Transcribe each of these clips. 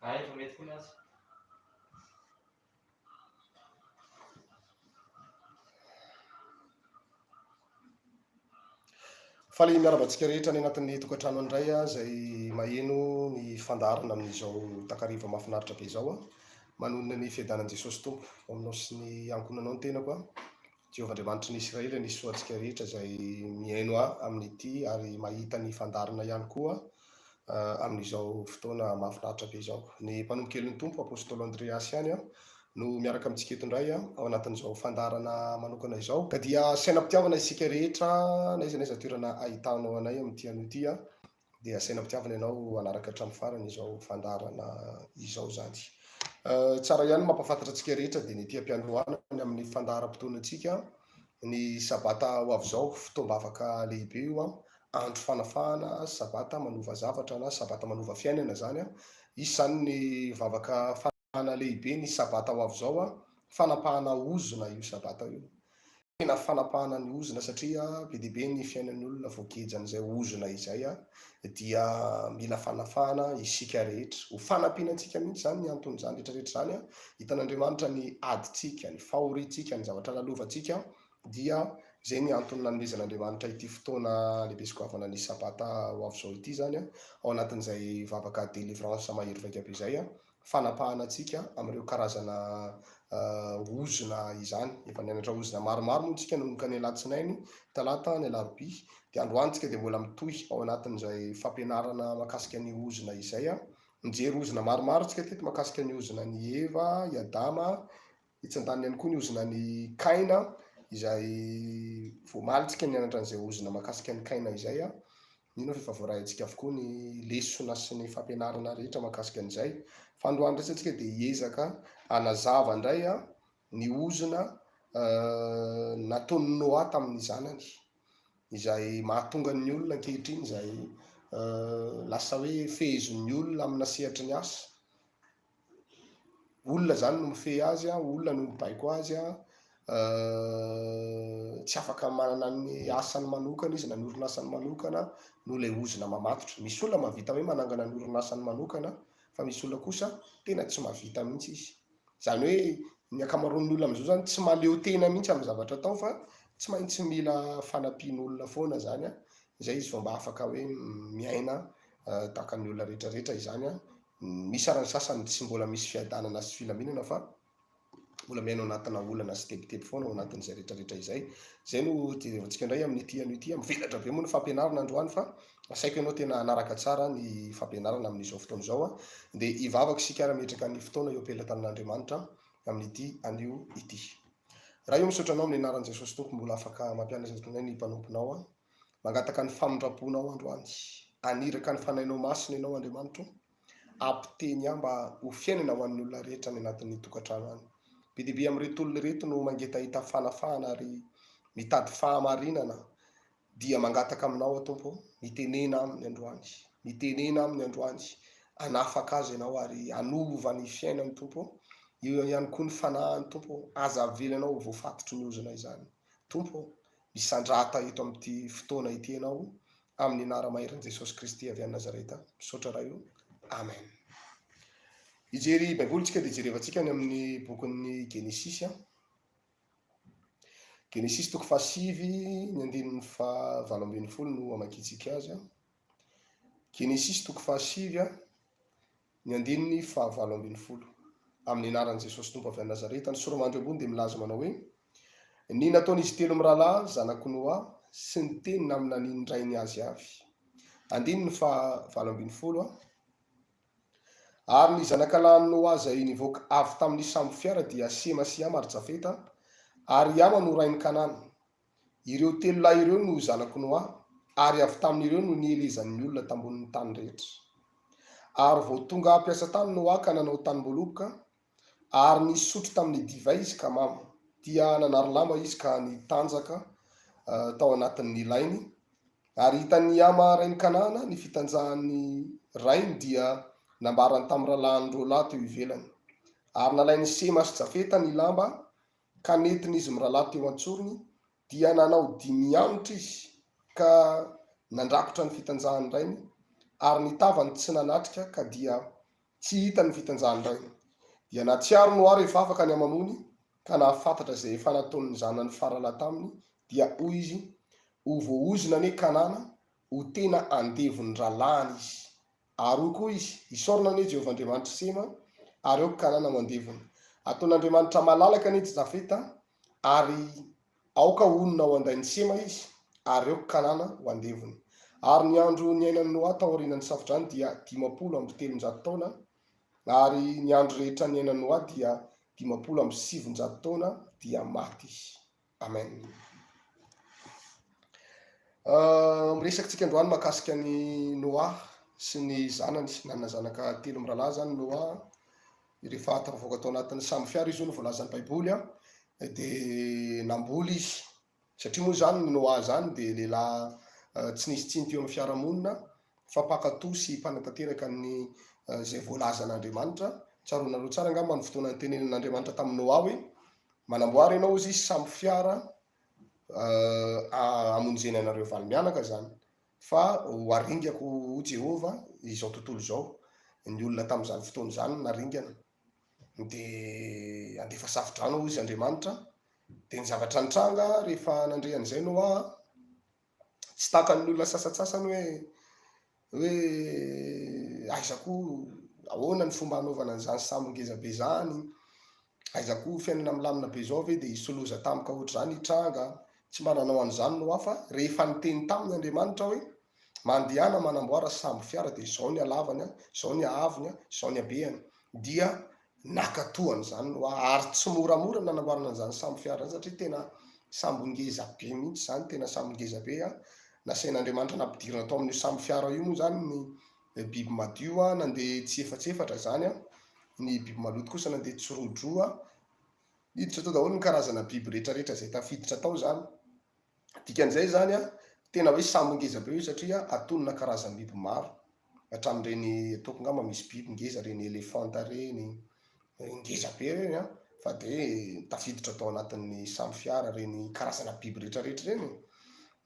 Faly miarabantsika rehetra ny anatin'ny tokantrano andray zay maheno ny fandarana amin'izao takariva mahafinaritra be izao manonona ny fiadanan'i Jesosy Tompo aminao sy ny ankonanao ny tenako Jehovah-Andriamanitry ny Israely ny soantsika rehetra zay mihaino amin'ity ary mahita ny fandarana ihany koa amin'izao fotoana mahafinaritra be izao. Ny mpanomboka kelin'ny Tompo Apostoly Andreas ihany no miaraka amintsika eto indray ao anatin'izao fandarana manokana izao. Ka dia sainam-pitiavana isika rehetra n'aiza n'aiza toerana ahitanao anay amin'ity anio ity dia sainam-pitiavana ianao hanaraka hatramin'ny farany izao fandarana izao zany. Tsara ihany mampafantatra antsika rehetra dia ny ity am-piandroana amin'ny fandaharam-potoanantsika ny sabata ho avy izao fotoam-bavaka lehibe io andro fanafahana, sabata manova zavatra na sabata manova fiainana zany izany ny vavaka fanafahana lehibe ny sabata ho avy izao fanapahana ozona io sabata io. Tena fanapahana ny ozona satria be dia be ny fiainan'ny olona voakejan'izay ozona izay dia mila fanafahana isika rehetra. Ho fanampianantsika mihitsy zany ny anton'izany rehetrarehetra zany hitan'Andriamanitra ny adintsika, ny fahoriantsika, ny zavatra lalovantsika dia zay ny antony nanomezan'Andriamanitra ity fotoana lehibe sy goavana ny sabata ho avy izao ity zany ao anatin'izay vavaka délivrance mahery vaika be izay fanapahana antsika amin'ireo karazana ozona izany. Efa nianatra ozona maromaro moa tsika nanomboka ny alatsinainy, talata, ny alarobia dia androany tsika dia mbola mitohy ao anatin'izay fampianarana mahakasika ny ozona izay mijery ozona maromaro tsika teto mahakasika ny ozona ny Eva, i Adama, itsandany ihany koa ny ozona ny Kaina izay voamalitsika nianatra an'izay ozona mahakasika ny Kaina izay nino fa efa voarahintsika avokoa ny lesona sy ny fampianarana rehetra mahakasika an'izay. Fa androany rehetra antsika dia hiezaka hanazava indray ny ozona nataon'ny Noa tamin'ny zanany izay mahatonga ny olona ankehitriny izay lasa hoe fehezon'ny olona amina sehatry ny asa. Olona zany no mifehy azy olona no mibaiko azy tsy afaka manana ny asany manokana izy na ny orinasany manokana no ilay ozona mamatotra. Misy olona mahavita hoe manangana ny orinasany manokana fa misy olona kosa tena tsy mahavita mihitsy izy. Zany hoe ny akamaroan'ny olona amin'izao zany tsy mahaleo tena mihitsy amin'ny zavatra atao fa tsy maintsy mila fanampian'olona foana zany izay izy vao mba afaka hoe miaina tahaka ny olona rehetrarehetra izany misy arany sasany tsy mbola misy fiadanana sy filaminana fa mbola miaino anatina olana sy tebotebo foana ao anatin'izay rehetrarehetra izay. Zay no jerevantsika indray amin'ity anio ity mivelatra be moa ny fampianarana androany fa saika ianao tena hanaraka tsara ny fampianarana amin'izao fotoana izao dia hivavaka isika ara-metraka ny fotoana eo am-pelatanan'Andriamanitra amin'ity anio ity. Raha io misaotra anao amin'ny anaran'i Jesosy Tompo mbola afaka mampianatra anay ny mpanomponao mangataka ny famindraponao androany, aniraka ny fanahinao masina ianao Andriamanitra, ampiteny mba ho fiainana ho an'ny olona rehetra ny anatin'ny tokantrano any. Be dia be amin'ireto olona reto no mangetahita fanafahana ary mitady fahamarinana dia mangataka aminao Tompo, mitenena aminy androany, mitenena aminy androany, hanafaka azy ianao ary hanova ny fiainany Tompo. Io ihany koa ny fanahany Tompo, aza avelanao voafatotry ny ozona izany. Tompo, misandrata eto amin'ity fotoana ity ianao amin'ny anara-maheran'i Jesosy Kristy avy any Nazareta. Misaotra raha io. Amen. Ijery baiboly tsika dia jerevantsika ny amin'ny bokin'ny Genesis. Genesis toko 7 ny andininy 7 no amakiantsika azy. Genesis toko 7 ny andininy 7 amin'ny anaran'i Jesosy Tompo avy any Nazareta. Ny soramandry ambony dia milaza manao hoe ny nataon'izy telo mirahalahy zanako Noa sy ny teniny amin'ny nanindrainy azy avy. Andininy 7 ary ny zanakalahin'ny Noa izay nivoaka avy tamin'ny sambo fiara dia Sema sy Ham ary Jafeta ary Hama no rain'ny Kanana. Ireo telo lahy ireo no zanako Noa ary avy tamin'ireo no nielezan'ny olona tambonin'ny tany rehetra. Ary vao tonga ampiasa tany Noa ka nanao tany-boaloboka ary nisotro tamin'ny divay izy ka mamy, dia nanary lamba izy ka nitanjaka tao anatin'ny lainy ary hitan'ny Hama rain'ny Kanana ny fitanjahan'ny rainy dia nambarany tamin'ny rahalahiny roa lahy teo ivelany. Ary nalain'ny Sema sy Jafeta ny lamba ka nentin'izy mirahalahy teo antsorony dia nanao 5 anitra izy ka nandrakotra ny fitanjahan'ny rainy ary ny tavany tsy nanatrika ka dia tsy hita ny fitanjany ray dia natsiaro Noa rehefa afaka ny amamony ka nahafantatra zay efa nataon'ny zanany farala taminy dia hoy izy ho voaozona ne Kanana ho tena andevony ralahany izy ary ho koa izy isorona ne Jehovah Andriamanitra Sema ary eo Kanana ho andevony ataon'Andriamanitra malalaka ne Jafeta ary aoka onona ho andainy Sema izy ary eo Kanana ho andevony ary ny andro niainan'ny Noa taorian'ny safodrano dia 570 taona ary ny andro rehetra niainan'ny Noa dia 570 taona dia maty. Amen. Miresakantsika androany mahakasika ny Noa sy ny zanany nanana zanaka 3 mirahalahy zany Noa rehefa tafavoaka tao anatin'ny samby fiara izy io no voalazan'ny Baiboly dia namboly izy satria moa zany ny Noa zany dia lehilahy tsy nisy tsiny teo amin'ny fiarahamonina fa mpakatoa sy mpanatanteraka ny zay voalazan'Andriamanitra. Tsaronareo tsara angamba ny fotoana nitenenan'Andriamanitra tamin'ny Noa hoe manamboary ianao izy samby fiara amonjena anareo valy mianaka zany fa ho aringako ho Jehova izao tontolo izao. Ny olona tamin'izany fotoana zany naringana dia andefa safodrano izy Andriamanitra dia ny zavatra nitranga rehefa nandrehan'izay Noa tsy takan'ny olona sasatsasany hoe aizako ahoana ny fomba hanaovana an'izany sambongeza be zany, aizako fiainana milamina be zao ve dia isoloza tamika ohatr'izany hitranga. Tsy mananao an'izany Noa fa rehefa niteny taminy Andriamanitra hoe mandehana manamboara samby fiara dia izao ny halavany izao ny haavony izao ny habeany dia nakatohany zany Noa ary tsy moramora nanamboarana an'izany samby fiara satria tena sambongeza be mihitsy zany, tena sambongeza be nasain'Andriamanitra nampidirana tao amin'io samby fiara io moa zany ny biby madio nandeha tsy efatsefatra zany ny biby maloto kosa nandeha tsirodroa hiditra tao daholo ny karazana biby rehetrarehetra zay tafiditra tao zany. Dikan'izay zany tena hoe sambongeza be io satria atonona karazana biby maro hatramin'ireny ataoko ngamba misy biby ngeza reny elefanta reny ngeza be reny fa dia tafiditra tao anatin'ny samby fiara reny karazana biby rehetrarehetra reny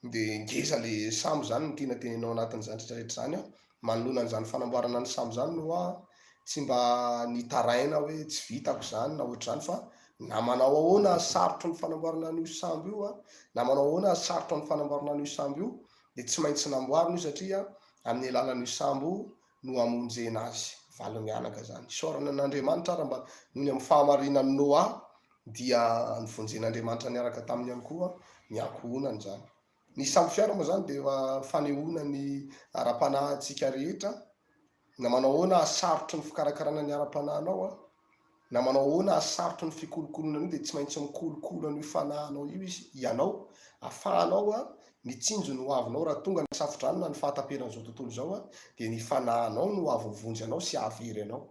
dia ngeza le sambo zany no tiana tenenao anatin'izany rehetrarehetra zany manoloana an'izany fanamboarana ny sambo zany Noa tsy mba nitaraina hoe tsy vitako zany na ohatr'izany fa na manao ahoana sarotro ny fanamboarana an'io sambo io na manao ahoana sarotro ny fanamboarana an'io sambo io dia tsy maintsy namboarina io satria amin'ny alalan'io sambo no amonjena azy valy mianaka zany. Isaorana n'Andriamanitra raha mba nohony amin'ny fahamarinan'ny Noa dia nivonjen'Andriamanitra niaraka taminy ihany koa ny ankohonany zany. Ny samby fiara moa zany dia fanehoana ny ara-panahintsika rehetra, na manao ahoana sarotro ny fikarakarana ny ara-panahinao na manao ahoana sarotro ny fikolokolona an'io dia tsy maintsy mikolokolo an'io fanahinao io izy ianao ahafahanao mitsinjo ny hoavinao raha tonga ny safodrano na ny fahataperan'izao tontolo izao dia ny fanahinao no avovonjy anao sy hahavery anao.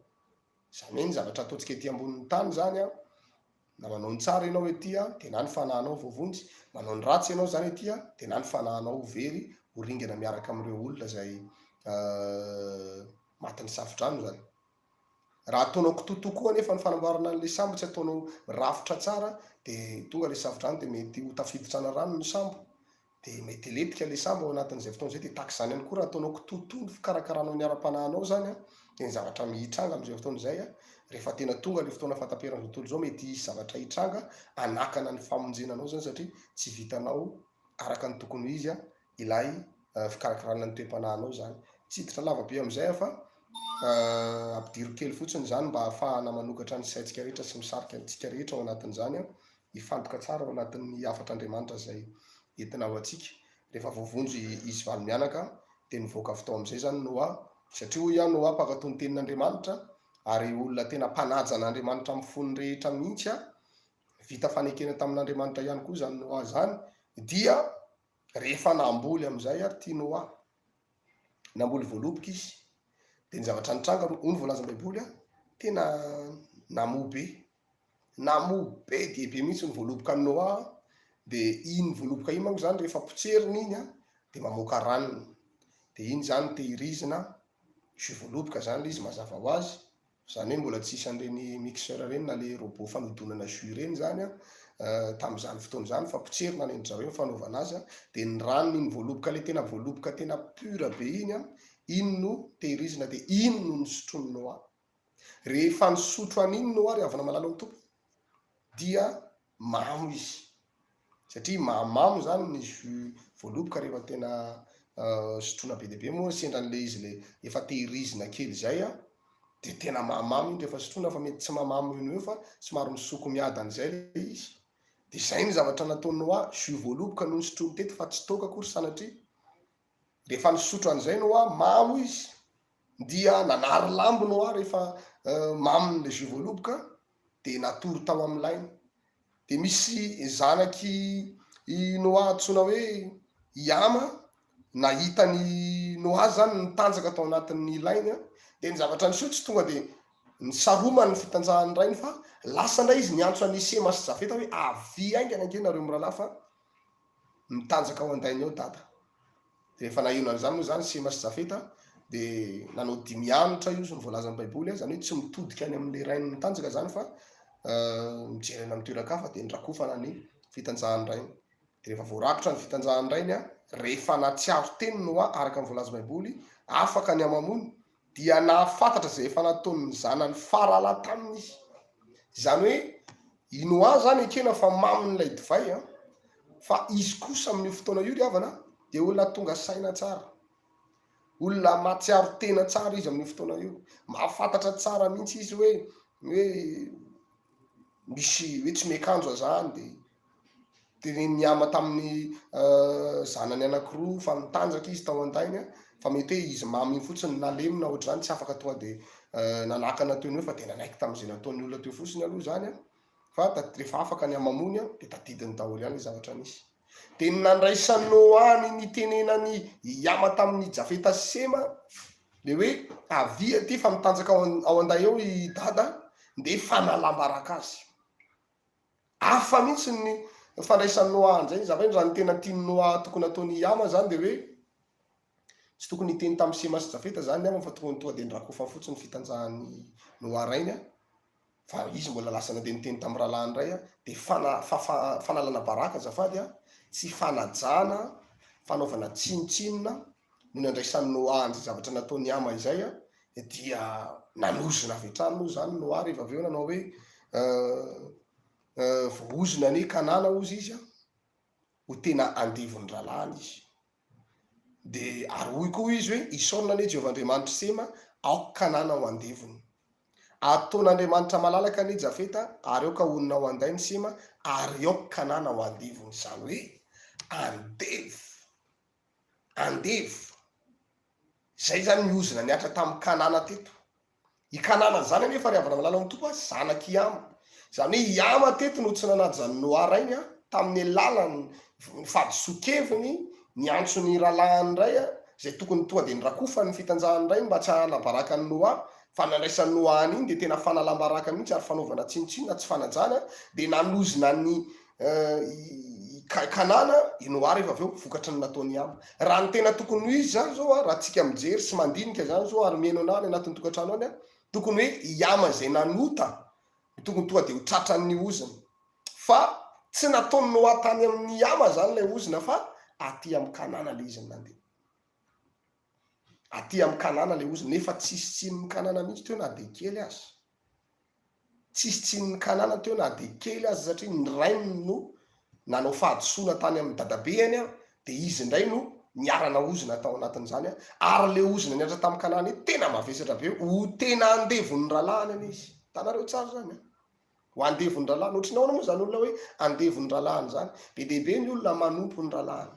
Izany hoe ny zavatra ataontsika ety ambonin'ny tany zany na manao ny tsara ianao ety dia na ny fanahinao voavonjy, manao ny ratsy ianao zany ety dia na ny fanahinao very ho ringana miaraka amin'ireo olona zay matin'ny safodrano zany. Raha ataonao kitoto koa nefa ny fanamboarana an'ilay sambo tsy ataonao rafitra tsara dia tonga ilay safodrano dia mety ho tafiditra rano ny sambo dia mety letika ilay sambo ao anatin'izay fotoana izay dia takizany ihany koa raha ataonao kitoto ny fikarakaranao ny ara-panahinao zany dia ny zavatra mihitranga amin'izay fotoana izay rehefa tena tonga ilay fotoana fahataperan'ny tontolo izao mety hisy zavatra hitranga anakana ny famonjenanao zany satria tsy vitanao araka ny tokony izy ilay fikarakarana ny toe-panahinao zany. Tsy hiditra lavabe amin'izay fa ampidiro kely fotsiny zany mba ahafahana manokatra ny saintsika rehetra sy misarika antsika rehetra ao anatin'izany hifantoka tsara ao anatin'ny hafatr'Andriamanitra zay entina ho antsika. Rehefa voavonjy izy valy mianaka dia nivoaka avy tao amin'izay zany Noa satria hoy Noa mpakatao ny tenin'Andriamanitra ary olona tena mpanaja n'Andriamanitra amin'ny foniny rehetra mihitsy vita fanekena tamin'Andriamanitra ihany koa zany Noa zany dia rehefa namboly amin'izay tia Noa namboly voaloboka izy dia ny zavatra nitranga hoy ny voalazan'ny Baiboly tena namobe dia be mihitsy ny voaloboka ny Noa dia iny voaloboka iny manko zany rehefa potseriny iny dia mamoaka ranony dia iny zany tehirizina sy voaloboka zany izy mazava ho azy zany hoe mbola tsisy an'ireny mixeur reny na le robot fanodonana jus reny zany tamin'izany fotoana izany fa potserina ny endry zareo fanaovana azy dia ny ranony iny voaloboka le tena voaloboka tena pura be iny no tehirizina dia iny no nisotrony Noa. rehefa nisotro an'iny no ary avana malala tompo dia mamo izy satria mamamo zany ny voaloboka rehefa tena sotrona be deabe moa sendran'le izy le efa tehirizina kely zay a de tena mamamo iny rehefa sotrona fa mety tsy mamamo ino eo fa somary misoko miadan'izay le izy de zay ny zavatra nataony hoa jus voaloboka no sotrony teto fa tsy toka akory sanatria rehefa nisotro an'izay no hoa mamo izy dia nanary lambo no hoa rehefa mamon'le jus voaloboka de natory tao amin'lainy de misy zanaky noa antsona hoe iama nahitany noa zany nitanjaka tao anatin'ny lainy de ny zavatra nisotsy tonga de nisaromany fitanjahany rainy fa lasa ndray izy niantso any sema sy jafeta hoe avy aingana ange nareo mirahalahy fa mitanjaka ao andainy ao dada de rehefa nahionan'izany moa zany sema sy jafeta de nanao dimianitra io zany voalazan'ny baiboly zany hoe tsy mitodika any amin'le rainy mitanjaka zany fa mijerena mitoerakafa de nrakofana ny fitanjahany rainy de rehefa voarakotra ny fitanjahany rainy a rehefa natsiaro teny no a araka voalaza baiboly afaka ny amamony dia nahafantatra zay efa nataon'ny zanany farala taminy izy zany hoe inoa zany ekena fa mamon'lay divay a fa izy kosa amin'io fotoana io ry havana de olona tonga saina tsara olona matsiaro tena tsara izy amin'io fotoana io mahafantatra tsara mihitsy izy hoe misy hoe tsy mekanjo azany de niama tamin'ny zanany anakiroa fa mitanjaka izy tao andainy fa mety hoe izy mamy fotsiny nalemina ohatr' zany tsy afaka tonga de nanakana teo hoe fa tena naiky tam'izay nataon'ny olona teo fotsiny aloha zany fa rehefa afaka ny amamony de tadidiny daholo ihany le zavatra nisy de nandraisany Noany nitenenany iama tamin'ny jafeta sema le hoe avia ty fa mitanjaka ao anday eo i dada de fanalambaraka azy afa mihitsy ny fandraisan'ny Noa zay zavainy raha ny tena tiany Noa tokony ataony iama zany de hoe tsy tokony hiteny tamin'ny sema sy jafeta zany ama fa tokony tonga de nrakofa fotsiny fitanjahan'ny Noa rainy fa izy mbola lasana de niteny tamin'ny rahalahiny ray de fanalana baraka zafady tsy fanajana fanaovana tsinotsinona no nandraisan'ny Noa an'izay zavatra nataony iama izay dia nanozona avy hatrany moa zany Noa rehefa avy eo nanao hoe voozona ane kanana ozy izy ho tena andevony ralahany izy de aroy koa izy hoe isaorina ane Jehovahandriamanitra sema aoko kanana ho andevony ataon'Andriamanitra malalaka ane jafeta ary aoka onina ho andainy sema ary aoko kanana ho andevony zany hoe andevo zay zany miozona niatra tamin'ny kanana teto i kanana zany anefa ry havana malala amin'ny tompo zanaky iama zany hoe iama teto no tsy nanady zany Noa rainy tamin'ny alalany fadisokeviny niantsony ralahany ray zay tokony tonga de nrakofany ny fitanjahany rainy mba tsy hanabaraka ny Noa fa nandraisan'ny Noa an'iny de tena fanalambaraka mihitsy ary fanaovana tsinotsinona tsy fanajana de nanozona ny kanana i Noa rehefa avy eo vokatry ny nataony iama raha ny tena tokony ho izy zany zao raha tsika mijery sy mandinika zany zao ary mieno anany anatin'ny tokantrano any tokony hoe iama zay nanota tokony tonga de ho tratran'ny oziny fa tsy nataony Noa tany amin'ny iama zany lay ozina fa aty amin'ny kanana le izy nandeha aty amin'ny kanana le oziny nefa tsisy tsin'ny kanana mihitsy teo na de kely azy tsisy tsin'ny kanana teo na de kely azy satria ny rainy no nanao fahadisoana tany amin'ny dadabeany de izy indray no niarana ozina tao anatin'izany ary le ozina niatra tamin'ny kanana tena mavesatra be ho tena andevon'ny ralahany any izy tanareo tsara zany ho andevon'ny ralahany ohatry nahoana moa zany olona hoe andevon'ny ralahany zany be dehibe ny olona manompo ny ralahany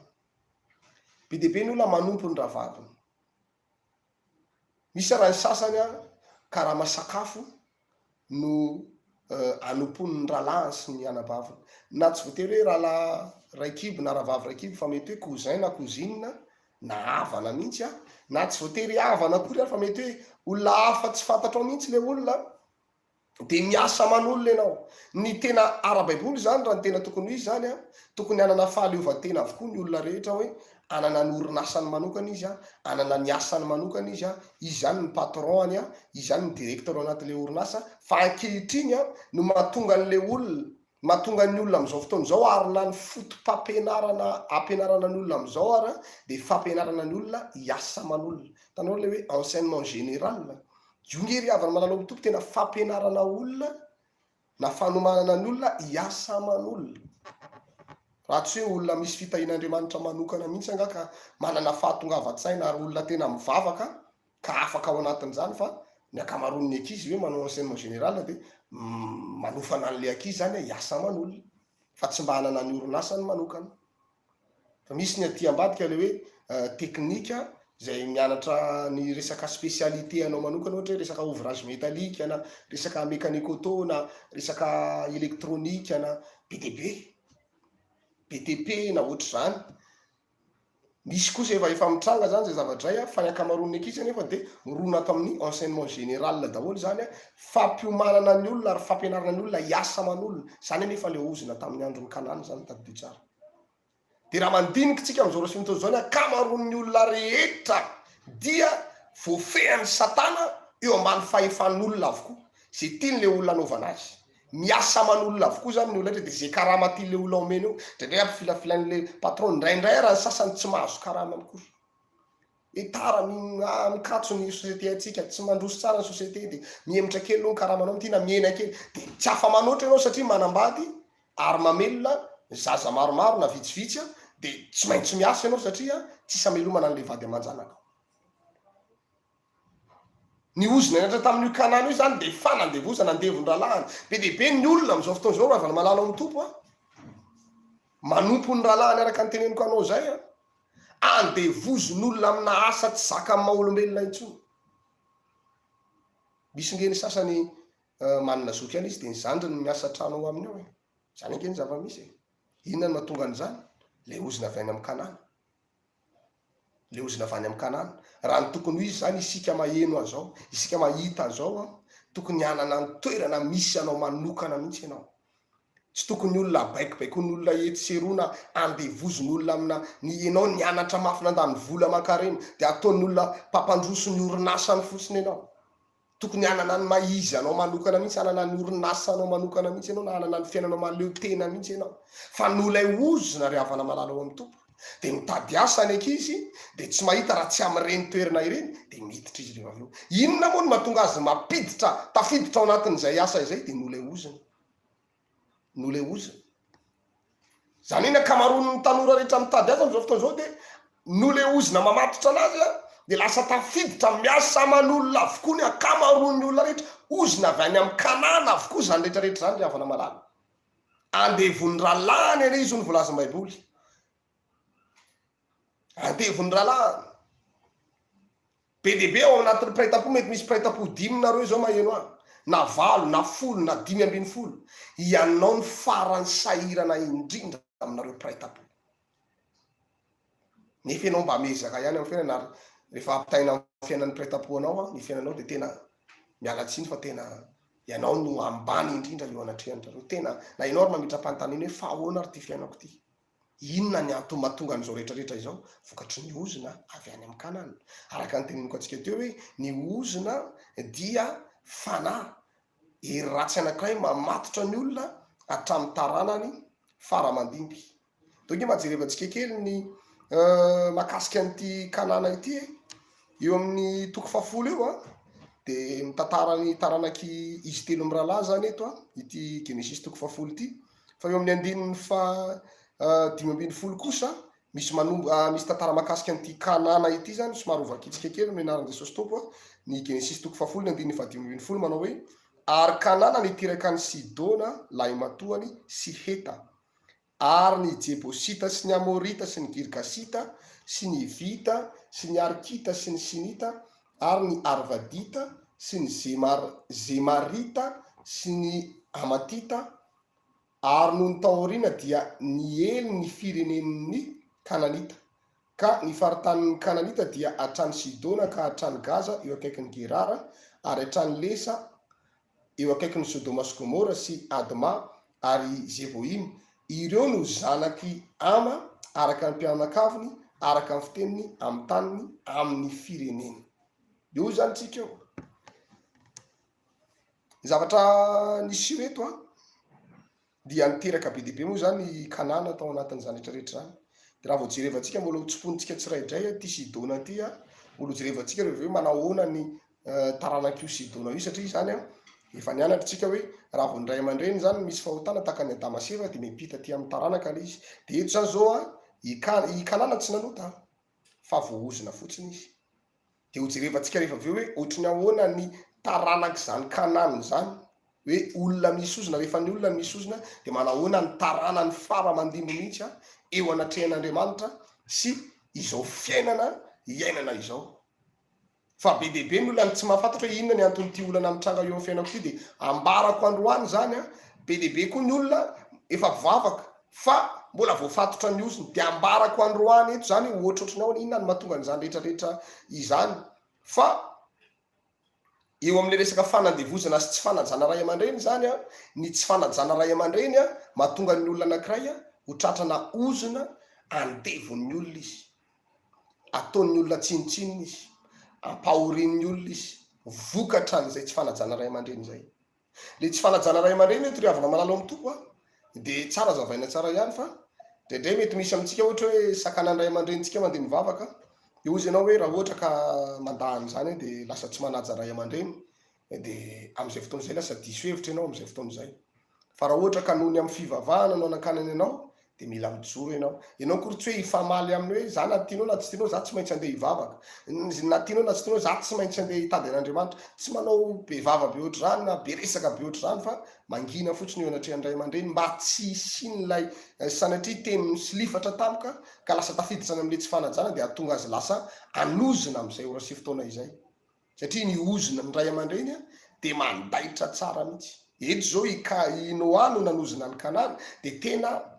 be dehibe ny olona manompo ny rahavaviny misy raha ny sasany karaha masakafo no anompon'ny ralahany sy ny anabaviny na tsy voatery hoe rahalahy raikibo na rahavavy raikibo fa mety hoe cousin na cousine na havana mihitsy na tsy voatery havana akory fa mety hoe olona hafa tsy fantatrao mihitsy le olona de miasa man'olona ianao ny tena ara-baiboly zany raha ny tena tokony ho izy zany tokony anana fahaleovantena avokoa ny olona rehetra hoe anana ny orinasany manokana izy anana ny asany manokana izy izy zany ny patron-any izy zany ny directeur anatin'le orinasa fa ankehitriny no mahatonga an'le olona mahatonga ny olona am'izao fotoana zao ary na ny fotom-pampianarana ampianarana ny olona am'izao ary de fampianarana ny olona hiasa man'olona tanao le hoe enseignement général io ngery havana malala amin'ny tompo tena fampianarana olona na fanomanana ny olona hiasa aman'olona. Raha tsy hoe olona misy fitahin'Andriamanitra manokana mihitsy anga ka manana fahatongava-tsaina ary olona tena mivavaka ka afaka ao anatin'izany, fa ny akamaroan'ny ankizy hoe manao enseignement général dia manofana an'ilay ankizy zany hiasa aman'olona fa tsy mba hanana ny orinasany manokana. Fa misy ny aty ambadika le hoe teknika izay mianatra ny resaka spécialité anao manokana, ohatra hoe resaka ouvrage métallique na resaka mécanique auto na resaka électronique na BTP na ohatr'izany. Misy kosa efa mitranga zany zay zavatra fa ny akamaroan'ny ankizy anefa dia mirona ato amin'ny enseignement général daholo zany, fampiomanana ny olona ary fampianarana ny olona hiasa aman'olona. Zany anefa le ozona tamin'ny andron'ny Kanana zany tadidio tsara. Dia raha mandinika tsika amin'izao resintao zao, akamaroan'ny olona rehetra dia voafehan'ny Satana eo ambany fahefan'olona avokoa. Zay tiany le olona anaovana azy, miasa aman'olona avokoa zany ny olona rehetra. Dia zay karama tian'le olona omeny eo, ndraindray ampifilafilan'le patron, ndraindray raha ny sasany tsy mahazo karama kosa. Tara mikatso ny société antsika, tsy mandroso tsara ny société dia miemotra kely aloha ny karamanao tiana miena kely, dia tsy afa manoatra ianao satria manambady ary mamelona zaza maromaro na vitsivitsy, dia tsy maintsy miasa ianao satria tsisy amelomana an'ilay vady aman-janaka. Ny ozona natra tamin'io Kanana io zany dia fanandevozana, andevon-dralahana be dia be ny olona amin'izao fotoana izao raha malala amin'ny tompo manompo ny ralahany araka ny teneniko anao zay andevozon'olona amina asa tsy zaka amin'ny maha-olombelona intsony. Misy nge ny sasany manana zoky any izy dia ny zandriny miasa trano ao aminy ao zany nge ny zava-misy. Inona no mahatonga an'izany? Le ozona avy any amin'ny Kanana. Le ozona avy any amin'ny Kanana. Raha ny tokony ho izy zany isika maheno azao, isika mahita azao, tokony hanana ny toerana misy anao manokana mihitsy ianao. Tsy tokony ny olona baikobaiko ny olona etserona andevozon'olona amina ny ianao nianatra mafy nandany vola aman-kareny dia ataon'ny olona mpampandroso ny orinasany fotsiny ianao. Tokony hanana ny maizy anao manokana mihitsy, hanana ny orinasa anao manokana mihitsy ianao, na hanana ny fiainanao mahaleo tena mihitsy ianao. Fa nolay ozona ry havana malala ao amin'ny tompo dia mitady asa ny ankizy dia tsy mahita raha tsy amin'ireny toerana ireny dia miditra izy rehefa avy eo. Inona moa no mahatonga azy tafiditra ao anatin'izay asa izay? Dia nolay ozona. Nolay ozona. Zany iny akamaroan'ny tanora rehetra mitady asa amin'izao fotoana izao dia nolay ozona mamatotra anazy dia lasa tafiditra miasa aman'olona avokoa ny akamaroan'ny olona rehetra. Ozona avy any amin'ny Kanana avokoa zany rehetrarehetra zany ry havana malala. Andevon'ny ralahany ane izy no volazan'ny Baiboly. Andevon'ny ralahany. Be dia be ao anatin'ny mpiray-tampo mety misy mpiray-tampo 5 nareo zao maheno ahy, na 8 na 10 na 5 ianao ny farany sahirana indrindra aminareo mpiray-tampo. Nefa ianao mba mezaka ihany amin'ny fiainana ary rehefa ampitaina amin'ny fiainan'ny mpiray-tampo anao ny fiainanao dia tena mialatsiny fa tena ianao no ambany indrindra eo anatrehan'ireo. Tena na ianao ary mametra-panontaniana hoe fa ahoana ary ty fiainako ty? Inona ny antony mahatonga an'izao rehetrarehetra izao? Vokatry ny ozona avy any amin'ny Kanana. Araka ny teneniko antsika teo hoe ny ozona dia fanahy, hery ratsy anankiray mamatotra ny olona hatramin'ny taranany faramandimby. Toa mba jerevantsika kely ny mahakasika an'ity Kanana ity eo amin'ny toko 7 eo dia mitantara ny taranaky izy 3 mirahalahy zany eto ity Genesis toko 7 ity. Fa eo amin'ny 5:10 kosa misy tantara mahakasika an'ity Kanana ity zany, somary ovakitsika kely amin'ny anaran'i Jesosy Tompo. Ny Genesis toko 7 5:10 manao hoe ary Kanana nitiraka ny Sidona lahy matoany sy Heta, ary ny Jebosita sy ny Amorita sy ny Girgasita sy ny Vita sy ny Arkita sy ny Sinita, ary ny Arvadita sy ny Zemarita sy ny Amatita, ary noho ny taoriana dia niely ny firenen'ny Kananita. Ka ny faritanin'ny Kananita dia hatrany Sidona ka hatrany Gaza eo akaikin'ny Gerara, ary hatrany Lesa eo akaikin'ny Sodoma sy Gomora sy Adma ary Zeboim. Ireo no zanaky Ama araka ny mpianakaviny, araka ny fiteniny, amin'ny taniny, amin'ny fireneny. Eo zany tsika eo. Zavatra nisy reto dia niteraka be dia be moa zany ny Kanana tao anatin'izany rehetrarehetra zany. Dia raha vao jerevantsika mbola ho tsiponitsika tsirairay ty Sidona ty, mbola ho jerevantsika rehefa hoe manao ahoana ny taranak'io sy idona io satria zany a efa nianatritsika hoe raha vao ndray aman-dreny zany misy fahotana taka ny adamaseva de mipita ty amin'ny taranaka le izy de eto zany zao a ikanana tsy nanota fa voaozina fotsiny izy de hojerevantsika rehefa aveo hoe ohatrany ahoana ny taranak' zany kanany zany hoe olona misy ozona rehefa ny olona misy ozona de manahoana ny tarana ny fara mandimbo mihitsy a eo anatrehan'Andriamanitra sy izao fiainana iainana izao fa be dehibe ny olona ny tsy mahafantatra hoe inona ny antony ty olana mitranga eo amin'ny fiainako ty de ambarako androany zany a be dehibe koa ny olona efa vavaka fa mbola voafatotra ny ozony de ambarako androany eto zany ohatrotrany ao inona ny mahatonga n'izany rehetrarehetra izany fa eo amin'le resaka fanandevozana sy tsy fanajana ray aman-dreny zany a ny tsy fanajana ray aman-dreny a mahatonga ny olona anankiray a ho tratrana ozona andevon'ny olona izy ataon'ny olona tsinotsinona izy ampahorin'ny olona izy vokatra n'izay tsy fanajana ray aman-dreny zay le tsy fanajana ray aman-dreny eto riavana malalo amin'ny tompo a de tsara zavaina tsara ihany fa ndray mety misy amintsika ohatra hoe sakanan'ray aman-drenitsika mandeha mivavaka de ozy ianao hoe raha ohatra ka mandahany zany de lasa tsy manaja ray aman-dreny de am'izay fotoana zay lasa diso hevitra ianao am'izay fotoana zay fa raha ohatra ka nohony amin'ny fivavahana anao anankanany ianao de mila mijoro ianao kory tsy hoe hifamaly aminy hoe za na tianao na tsy tianao za tsy maintsy andeha hivavaka na tianao na tsy tianao za tsy maintsy andeha hitady an'Andriamanitra tsy manao be vava be ohatry zany na be resaka be ohatry zany fa mangina fotsiny eo anatrehan'ray aman-dreny mba tsy isin'lay sanatria teny sy lifatra tampoka ka lasa tafiditra any am'le tsy fanajana de ahatonga azy lasa anozona am'izay ora sy fotoana izay satria ny ozona ny ray aman-dreny a de mandaitra tsara mihitsy eto zao inoano nanozona ny kanany de tena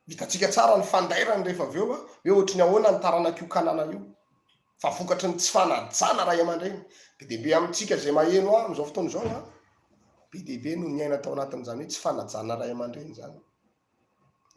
vitatsika tsara ny fandairany rehefa aveo a hoe ohatrany ahoana ny taranak'io kanana io fa vokatry ny tsy fanajana ray aman-dreny be dehibe amintsika zay maheno a am'izao fotoana zao a be dehibe no ny aina tao anatin'izany hoe tsy fanajana ray aman-dreny zany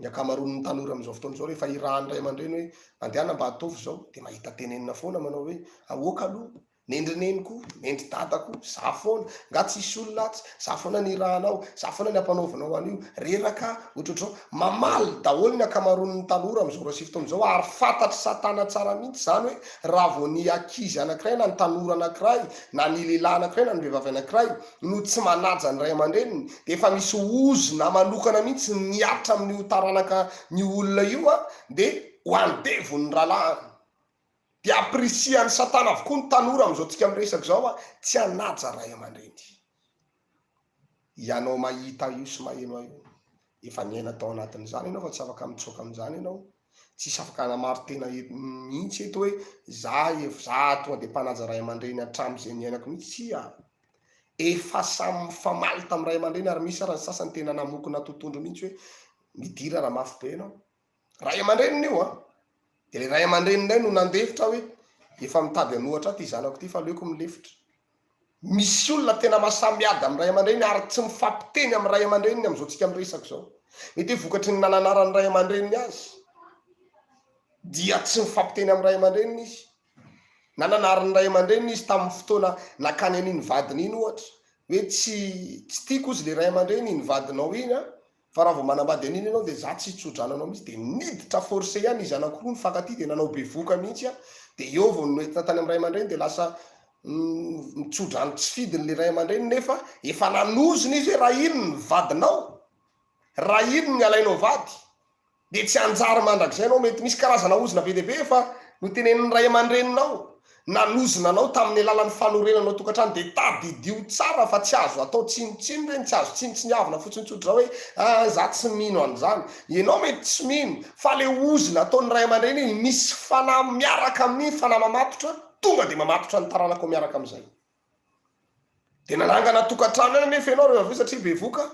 ny akamaroan'ny tanora am'izao fotoana zao rehefa irahan'ny ray aman-dreny hoe andehana mba ataovy zao de mahita tenenina foana manao hoe ahoaka aloha nendrineniko nendry dadako za foana nga tsisy olona atsy za foana ny irahanao za foana ny ampanaovanao an'io reraka ohatrohatrao mamaly daholo ny akamaroan'ny tanora am'izao raha sy fotoana zao ary fantatry satana tsara mihitsy zany hoe raha vao ny akizy anankiray na ny tanora anankiray na ny lehilahy anankiray na ny vehivavy anankiray no tsy manaja ny ray aman-dreniny de efa misy ozona manokana mihitsy miatra amin'io taranaka ny olona io a de ho andevon'ny rahalahy de aprisian'ny satana avokoa ny tanora am'izao tsika miresaky zao a tsy anaja ray aman-dreny ianao mahita io sy maheno io efa niaina tao anatin'izany ianao fa tsy afaka mitsoka amin'izany ianao tsisy afaka namaro tena mihitsy eto hoe za tonga de mpanaja ray aman-dreny hatram'izay niainako mihitsy ia efa samy mifamaly tamin'ny ray aman-dreny ary misy ara ny sasany tena namoky natotondro mihitsy hoe midira raha mafy be ianao ray aman-dreniny io a de le ray aman-dreninay no nandefitra hoe efa mitady anohatra ty zanako ty fa aleoko milefitra misy olona tena mahasamiady amin'ny ray aman-dreny ary tsy mifampiteny amin'ny ray aman-dreniny am'izao tsika miresaky zao mety hoe vokatry ny nananarany ray aman-dreniny azy dia tsy mifampiteny amin'ny ray aman-dreniny izy nananarany ray aman-dreniny izy tamin'ny fotoana nakany an'iny vadiny iny ohatra hoe tsy tiako izy le ray aman-dreny iny vadinao iny a fa raha vao manambady an'iny ianao de za tsy tsodrananao mihitsy de niditra forcé ihany izy anankiroa nyfankaty de nanao bevoka mihitsy a de eo vao noentina tany amin'ny ray aman-dreny de lasa mitsodrano tsy fidiny le ray aman-dreny nefa efa nanozony izy hoe raha iny ny vadinao raha iny ny alainao vady de tsy anjary mandrakizay anao mety misy karazana ozona be dehibe fa no tenenin'ny ray aman-dreninao nanozona anao tamin'ny alalan'ny fanorenanao tokantrano de tadidio tsara fa tsy azo atao tsinotsino reny tsy azo tsinitsiniavina fotsiny tsotra hoe za tsy mino an'izany ianao mety tsy mino fa le ozona ataon'ny ray aman-dreny iny misy fanahy miaraka amin'ny fanahy mamatotra tonga de mamatotra ny taranako miaraka am'izay de nanangana tokantrano ena nefa ianao rehefa aveo satria bevoka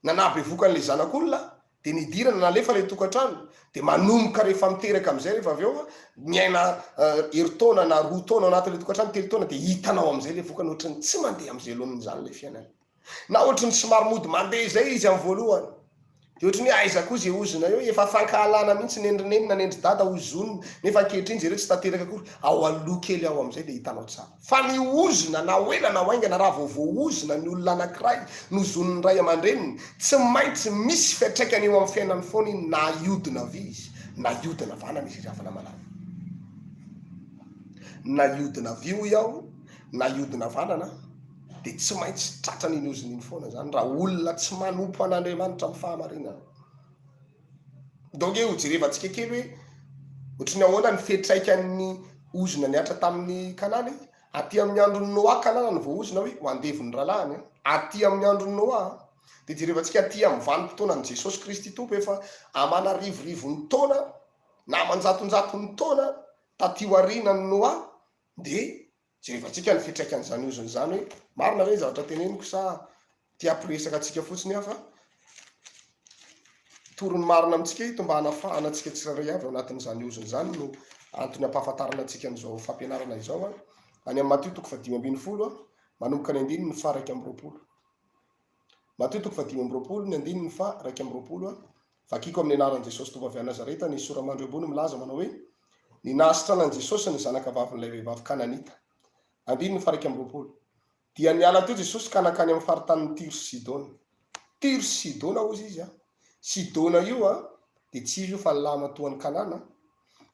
nana bevoka an'le zanak'olona de nidirana nalefa le tokantrano de manomboka rehefa miteraka am'izay rehefa aveo miaina heritaona na roa taona ao anatin'le tokantrano telo taona de hitanao am'izay le vokany ohatrany tsy mandeha am'izay lohan'izany le fiainany na ohatrany somary mody mandeha zay izy amin'ny voalohany de ohatrany hoe aiza koa zay ozona eo efa fankahalana mihitsy nendrineny na nendry dada ozoniny nefa ankehitriny zay reo tsy tanteraka akory ao aloha kely ao am'izay de hitanao tsara fa ny ozona na oela na oaingana raha vaovao ozona ny olona anankiray no zonony ray aman-dreniny tsy maintsy misy fiatraikany eo amin'ny fiainany foana iny na iodina vy izy na iodina vana misy ravana malala na iodina vy ho iaho na iodina vanana dia tsy maintsy tratra n'iny ozon'iny foana zany raha olona tsy manompo an'Andriamanitra amin'ny fahamarinana. Donc eo jerevantsika kely hoe ohatry ny ahoana ny fetraikan'ny ozona niatra tamin'ny Kanana. Aty amin'ny andron'ny Noa Kanana ny voaozona hoe ho andevon'ny ralahany. Aty amin'ny andron'ny Noa dia jerevantsika aty amin'ny vanim-potoanan'i Jesosy Kristy Tompo efa amanarivorivon'ny taona na amanjatonjaton'ny taona taty aorianan'ny Noa. Dia jerevantsika ny fetraikan'izany ozony zany hoe marina ve zavatra teneniko sa tia ampiresaka antsika fotsiny afa torony marina amintsika ito mba hanafahana antsika tsirairay avy ao anatin'izany ozony zany no antony ampahafantarana antsika an'izao fampianarana izao any amin'ny Mateo 5:20 manomboka ny 9 ny fa 1:20. Mateo 5:20 ny 9 ny fa 1:20 vakiko amin'ny anaran'i Jesosy Tompo avy Nazareta ny soramandro ambony milaza manao hoe ny nahasitranan Jesosy ny zanaka vavin'ilay vehivavy Kananita. 9 ny fa 1:20 dia niala teo Jesosy ka nakany amin'ny faritanin'ny Tiro sy Sidona. Tiro sy Sidona ozy izy Sidona io dia tsy izy io fa lamatoan'ny Kanana.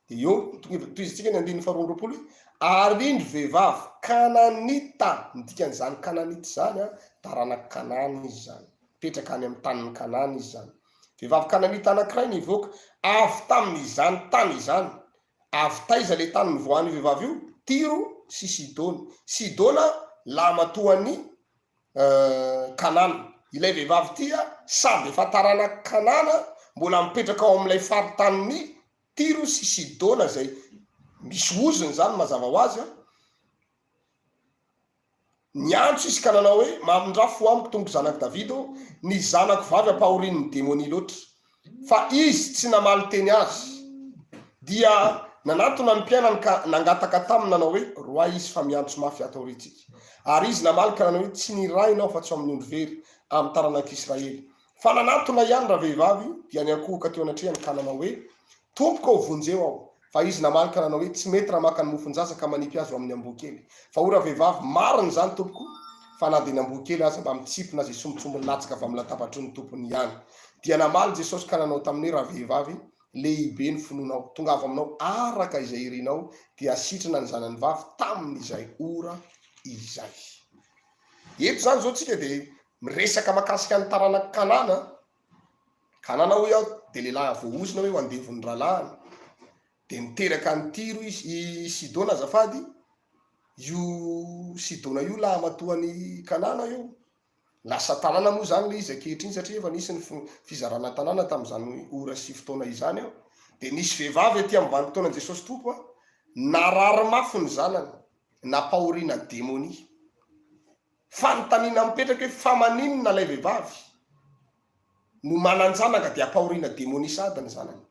Dia eo toizintsika ny 9 ny fa 20 ary ny vehivavy Kananita ndikan'izany Kananita zany taranaka Kanana izy zany petraka any amin'ny tanin'ny Kanana izy zany. Vehivavy Kananita anankiray nivoaka avy tamin'izany tany izany. Avy taiza le tany nivoahan'ny vehivavy io? Tiro sy Sidona. Sidona lamatoan'ny Kanana. Ilay vehivavy tia sady efa taranaka Kanana mbola mipetraka ao amin'ilay faritanin'ny Tiro sy Sidona zay misy ozony zany mazava ho azy. Niantso izy ka nanao hoe mamindrafo amiko tompo zanaka Davido ny zanako vavy ampahorin'ny démonie loatra. Fa izy tsy namaly teny azy dia nanatona ny mpiainany ka nangataka taminy nanao hoe roa izy fa miantso mafy ato aoritsika. Ary izy namaly ka nanao hoe tsy niray ianao fa tsy amin'ny ondro very amin'ny taranak'Israely. Fa nanatona ihany raha vehivavy dia niankohoka teo anatrehany ka nanao hoe tompoko vonjeo aho. Fa izy namaly ka nanao hoe tsy mety raha maka ny mofon-jasa ka manipy azy amin'ny amboa-kely. Fa ora vehivavy mariny zany tompoko fa na dia ny amboa-kely aza mba mitsipona zay sombotsombony latsaka avy amin'ny latabatra ny tompony ihany. Dia namaly Jesosy ka nanao tamin'ny raha vehivavy lehibe ny finoanao tonga avy aminao araka izay irinao dia asitrana ny zanany vavy tamin'izay ora izay. Eto zany zao tsika dia miresaka makasika ny taranaka Kanana. Kanana hoy aho dia lehilahy voaozona hoe ho andevon'ny ralahany. Dia niteraka ny Tiro izy Sidona azafady. Io Sidona io lamatoan'ny Kanana io. Lasa tanàna moa zany le izy ankehitriny satria efa nisy ny fizarana tanàna tamin'izany ora sy fotoana izany ao. Dia nisy vehivavy aty amin'ny vanim-potoanan Jesosy Tompo narary mafy ny zanany napahoriana démonie. Fanontaniana mipetraka hoe fa maninona ilay vehivavy no manan-janaka dia apahoriana démonie sady ny zanany.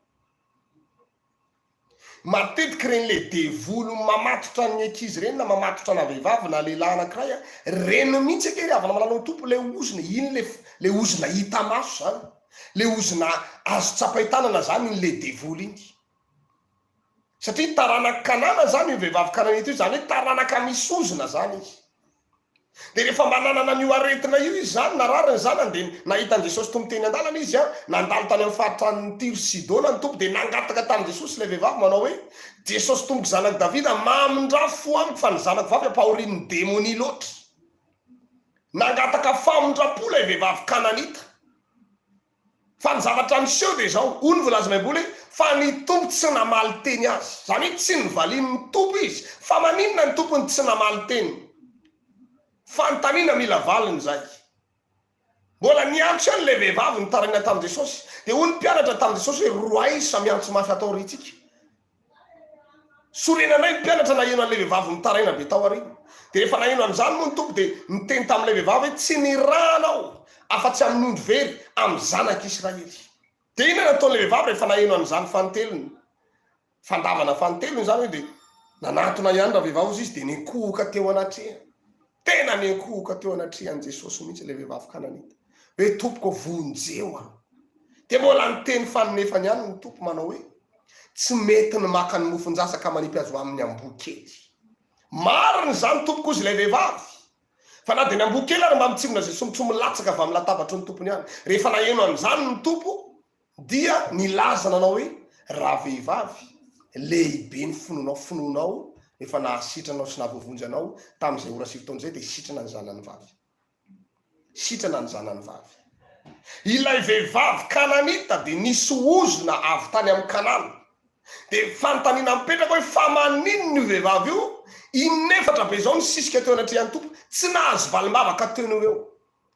Matetika reny le devolo mamatotra ny ankizy reny na mamatotra na vehivavy na lehilahy anankiray reny mihitsy akery avy namalanao tompo le ozona iny le ozona hita maso zany le ozona azo tsapaitanana zany iny le devolo iny satria taranaka Kanana zany io vehivavy Kananita io zany hoe taranaka misy ozona zany izy. Dia rehefa mananana an'io aretina io izy zany narariny zanany dia nahitan'i Jesosy tompo teny an-dalana izy nandalo tany amin'ny faritran'ny Tiro sy Sidona ny tompo dia nangataka tamin'i Jesosy ilay vehivavy manao hoe Jesosy tompo zanaka Davida mamindrafo amiko fa ny zanako vavy ampahorian'ny démonie loatra. Nangataka famindrapo ilay vehivavy Kananita. Fa ny zavatra miseho dia izao hoy ny voalaza baiboly hoe fa ny tompo tsy namaly teny azy. Zany hoe tsy nivaliany ny tompo izy fa maninona ny tompony tsy namaly teny. Fanontaniana mila valiny zay. Mbola niantso ihany le vehivavy nitarana tamin'i Jesosy. Dia hoy ny mpianatra tamin'i Jesosy hoe roa izy sa miantso mafy atao aoritsika. Sorenanay ny mpianatra naheno an'ilay vehivavy nitaraina be tao aoriana. Dia rehefa naheno an'izany moa ny tompo dia niteny tamin'ilay vehivavy hoe tsy nirahanao afa-tsy amin'ny ondro very amin'ny zanak'Israely. Dia ina nataon'ilay vehivavy rehefa naheno an'izany fanotelony. Fandavana fanotelony zany hoe dia nanatona ihany raha vehivavy izy dia nikohoka teo anatrehany. Tena nikohoka teo anatrehany Jesosy mihitsy ilay vehivavy Kananita. Hoe tompoko vonjeo aho. Dia mbola niteny fanonefany ihany ny tompo manao hoe tsy mety ny maka ny mofon-jasa ka manipy azy amin'ny amboa-kely. Mariny zany tompoko izy ilay vehivavy. Fa na dia ny amboa-kely ary mba mitsimona zay sombotsombony latsaka avy amin'ny latabatry ny tompony ihany. Rehefa naheno an'izany ny tompo dia nilaza nanao hoe raha vehivavy lehibe ny finoanao efa nahasitranao sy nahavovonjanao tamin'izay ora 7 taona zay dia sitrana ny zanany vavy, sitrana ny zanany vavy. Ilay vehivavy Kananita dia nisy ozona avy tany amin'ny Kanana, dia fanontaniana mipetraka hoe fa maninona io vehivavy io, inefatra be zao ny sisika teo anatrehany tompo, tsy nahazo valim-bavaka teo eo.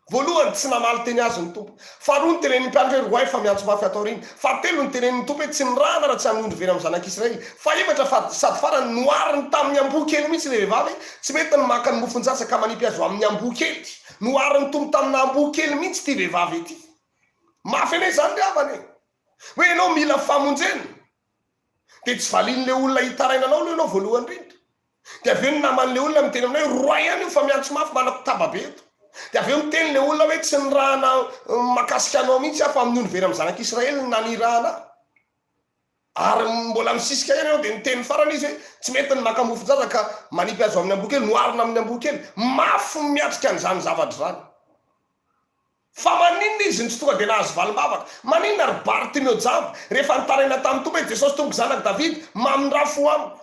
Voalohany tsy namaly teny azy ny tompo, faharoa ny tenenin'ny mpianatra hoe roay fa miantso mafy atao riny, fahatelo ny tenenin'ny tompo hoe tsy nirana raha tsy hamonjy very amin'ny zanak'Israely, faefatra sady farany noariny tamin'ny amboa kely mihitsy le vehivavy, tsy mety ny maka ny mofon-jasaka manipy azy amin'ny amboa kely, noariny tompo tamin'ny amboa kely mihitsy ty vehivavy ity. Mafy ane zany le avany hoe ianao mila famonjena, dia tsy valin'le olona hitarainanao aloha ianao voalohany indrindra, dia avy eo ny naman'le olona miteny aminay hoe roay ihany io fa miantso mafy manako tababe eto, dia avy eo miteny le olona hoe tsy nirahana makasika anao mihitsy afa amin'ny ony very amin'ny zanak'Israely nanirahana, ary mbola misisika ihany ianao dia niteny farany izy hoe tsy mety ny maka mofon-jazaka manipy azy amin'ny amboa kely, noarina amin'ny amboa kely, mafy miatrika an'izany zavatra zany. Fa maninona izy ny tsy tonga dia nahazo valim-bavaka, maninona ry Bartimeo jambo rehefa nitaraina tamin'ny tompo hoe Jesosy tompoko zanak David mamindrafo amiko,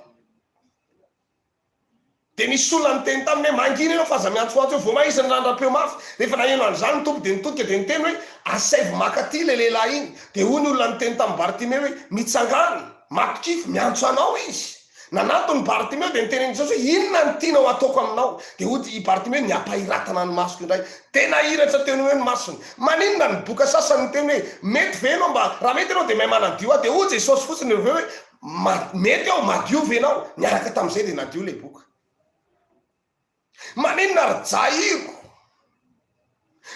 dia nisy olona niteny taminy hoe mangina ianao fa aza miantsoantso eo vao mahaizy ny randram-peo mafy, rehefa naheno an'izany ny tompo dia nitodika dia niteny hoe asaivo makaty le lehilahy iny, dia hoy ny olona niteny tamin'ny Bartimeo hoe mitsangany matokify miantso anao izy. Nanatony Bartimeo dia niteny Jesosy hoe inona ny tianao ataoko aminao, dia hoy Bartimeo niampahiratana ny masoko indray, tena hiratra teny hoe ny masony. Maninona ny boka sasany niteny hoe mety ve ianao mba raha mety ianao dia mahay manadio aho, dia hoy Jesosy fotsiny reveo hoe mety aho madio ve ianao, niaraka tamin'izay dia nadio le boka. Maninona ry jairo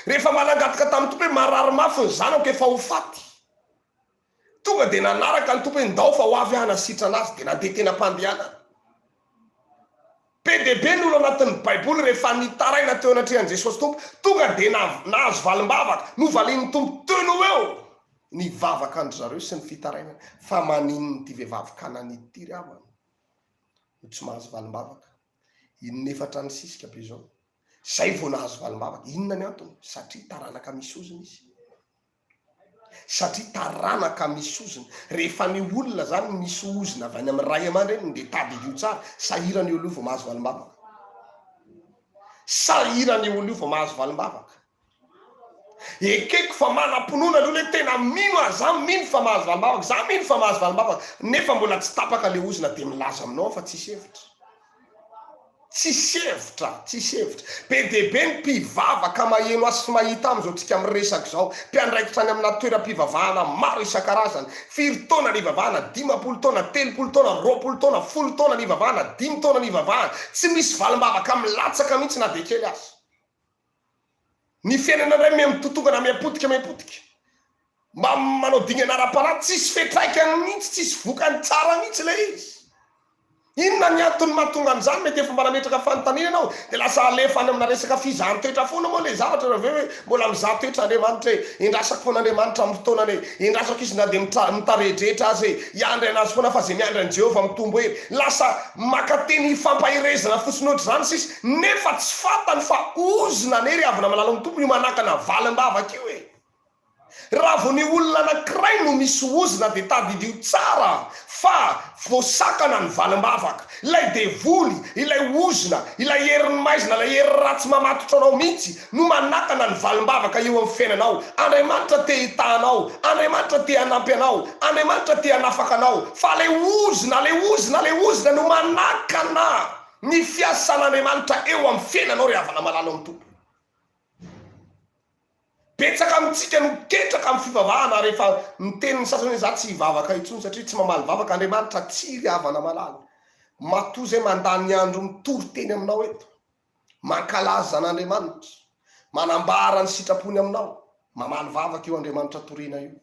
rehefa manangataka tamin'ny tompo hoe marary mafy ny zanako efa ho faty, tonga dia nanaraka ny tompo hoe ndao fa ho avy hanasitrana azy, dia nandeha tena mpandehanana. PDB ny olo anatin'ny baiboly rehefa nitaraina teo anatrehan'i Jesosy tompo, tonga dia nahazo valim-bavaka, novalian'ny tompo teno eo ny vavaka andry zareo sy ny fitarainana. Fa maninona ty vehivavy Kananita ty ry havana no tsy mahazo valim-bavaka? Inefatra ny sisika be zao, zay vao nahazo valim-bavaka. Inona ny antony? Satria taranaka misy oziny izy, satria taranaka misy oziny. Rehefa ny olona zany misy ozina avy any amin'ny ray aman-dreny dia tadidio tsara, sahirany olo io vao mahazo valim-bavaka, sahirany olo io vao mahazo valim-bavaka. Ekeko fa manam-ponoana aloha hoe tena mino aza mino fa mahazo valim-bavaka, za mino fa mahazo valim-bavaka, nefa mbola tsy tapaka le ozina dia milaza aminao fa tsisy hevitra, tsisy hevitra, tsisy hevitra. Be dia be ny mpivavaka maheno azy sy mahita amin'izao tsika miresaka izao, mpiandraikitra any amina toeram-pivavahana maro isan-karazany, 4 taona ny vavahana, 15 taona, 30 taona, 20 taona, 10 taona ny vavahana, 5 taona ny vavahana, tsy misy valim-bavaka milatsaka mihitsy na dia kely azy. Ny fiainana iray miamitotongana miapotika miapotika, mba manao digny anara-panahy, tsisy fetraikany mihitsy, tsisy vokany tsara mihitsy le izy. Inona ny antony mahatonga an'izany? Mety efa mba nametraka fanontaniana ianao dia lasa alefa any amina resaka fizahn-toetra foana moa le zavatra, raha ve hoe mbola mizaha toetra Andriamanitra hoe endrasako foana Andriamanitra amin'ny fotoanany hoe endrasako izy na dia mitaredretra azy hoe hiandry anazy foana fa zay miandry an'i Jehovah mitombo hery. Lasa makateny fampahirezana fotsiny ohatry zany sisy, nefa tsy fantany fa ozina nery avy namalala amin'ny tompo io manakana valim-bavaka io e. Raha vao ny olona anankiray no misy ozina dia tadidio tsara fa voasakana ny valim-bavaka, ilay devoly, ilay ozina, ilay herin'ny maizina, ilay hery ratsy mamatotra anao mihitsy no manakana ny valim-bavaka eo amin'ny fiainanao. Andriamanitra te hitanao, Andriamanitra te hanampy anao, Andriamanitra te hanafaka anao, fa le ozina no manakana ny fiasan'Andriamanitra eo amin'ny fiainanao rehefa namalala amin'ny tompo. Betsaka amintsika no ketraka amin'ny fivavahana rehefa miteny ny sasany hoe za tsy hivavaka intsony satria tsy mamaly vavaka, Andriamanitra tsy ry havana malala. Matoa zay mandany andro mitory teny aminao eto, mankalaza an'Andriamanitra, manambara ny sitrapony aminao, mamaly vavaka io Andriamanitra toriana io.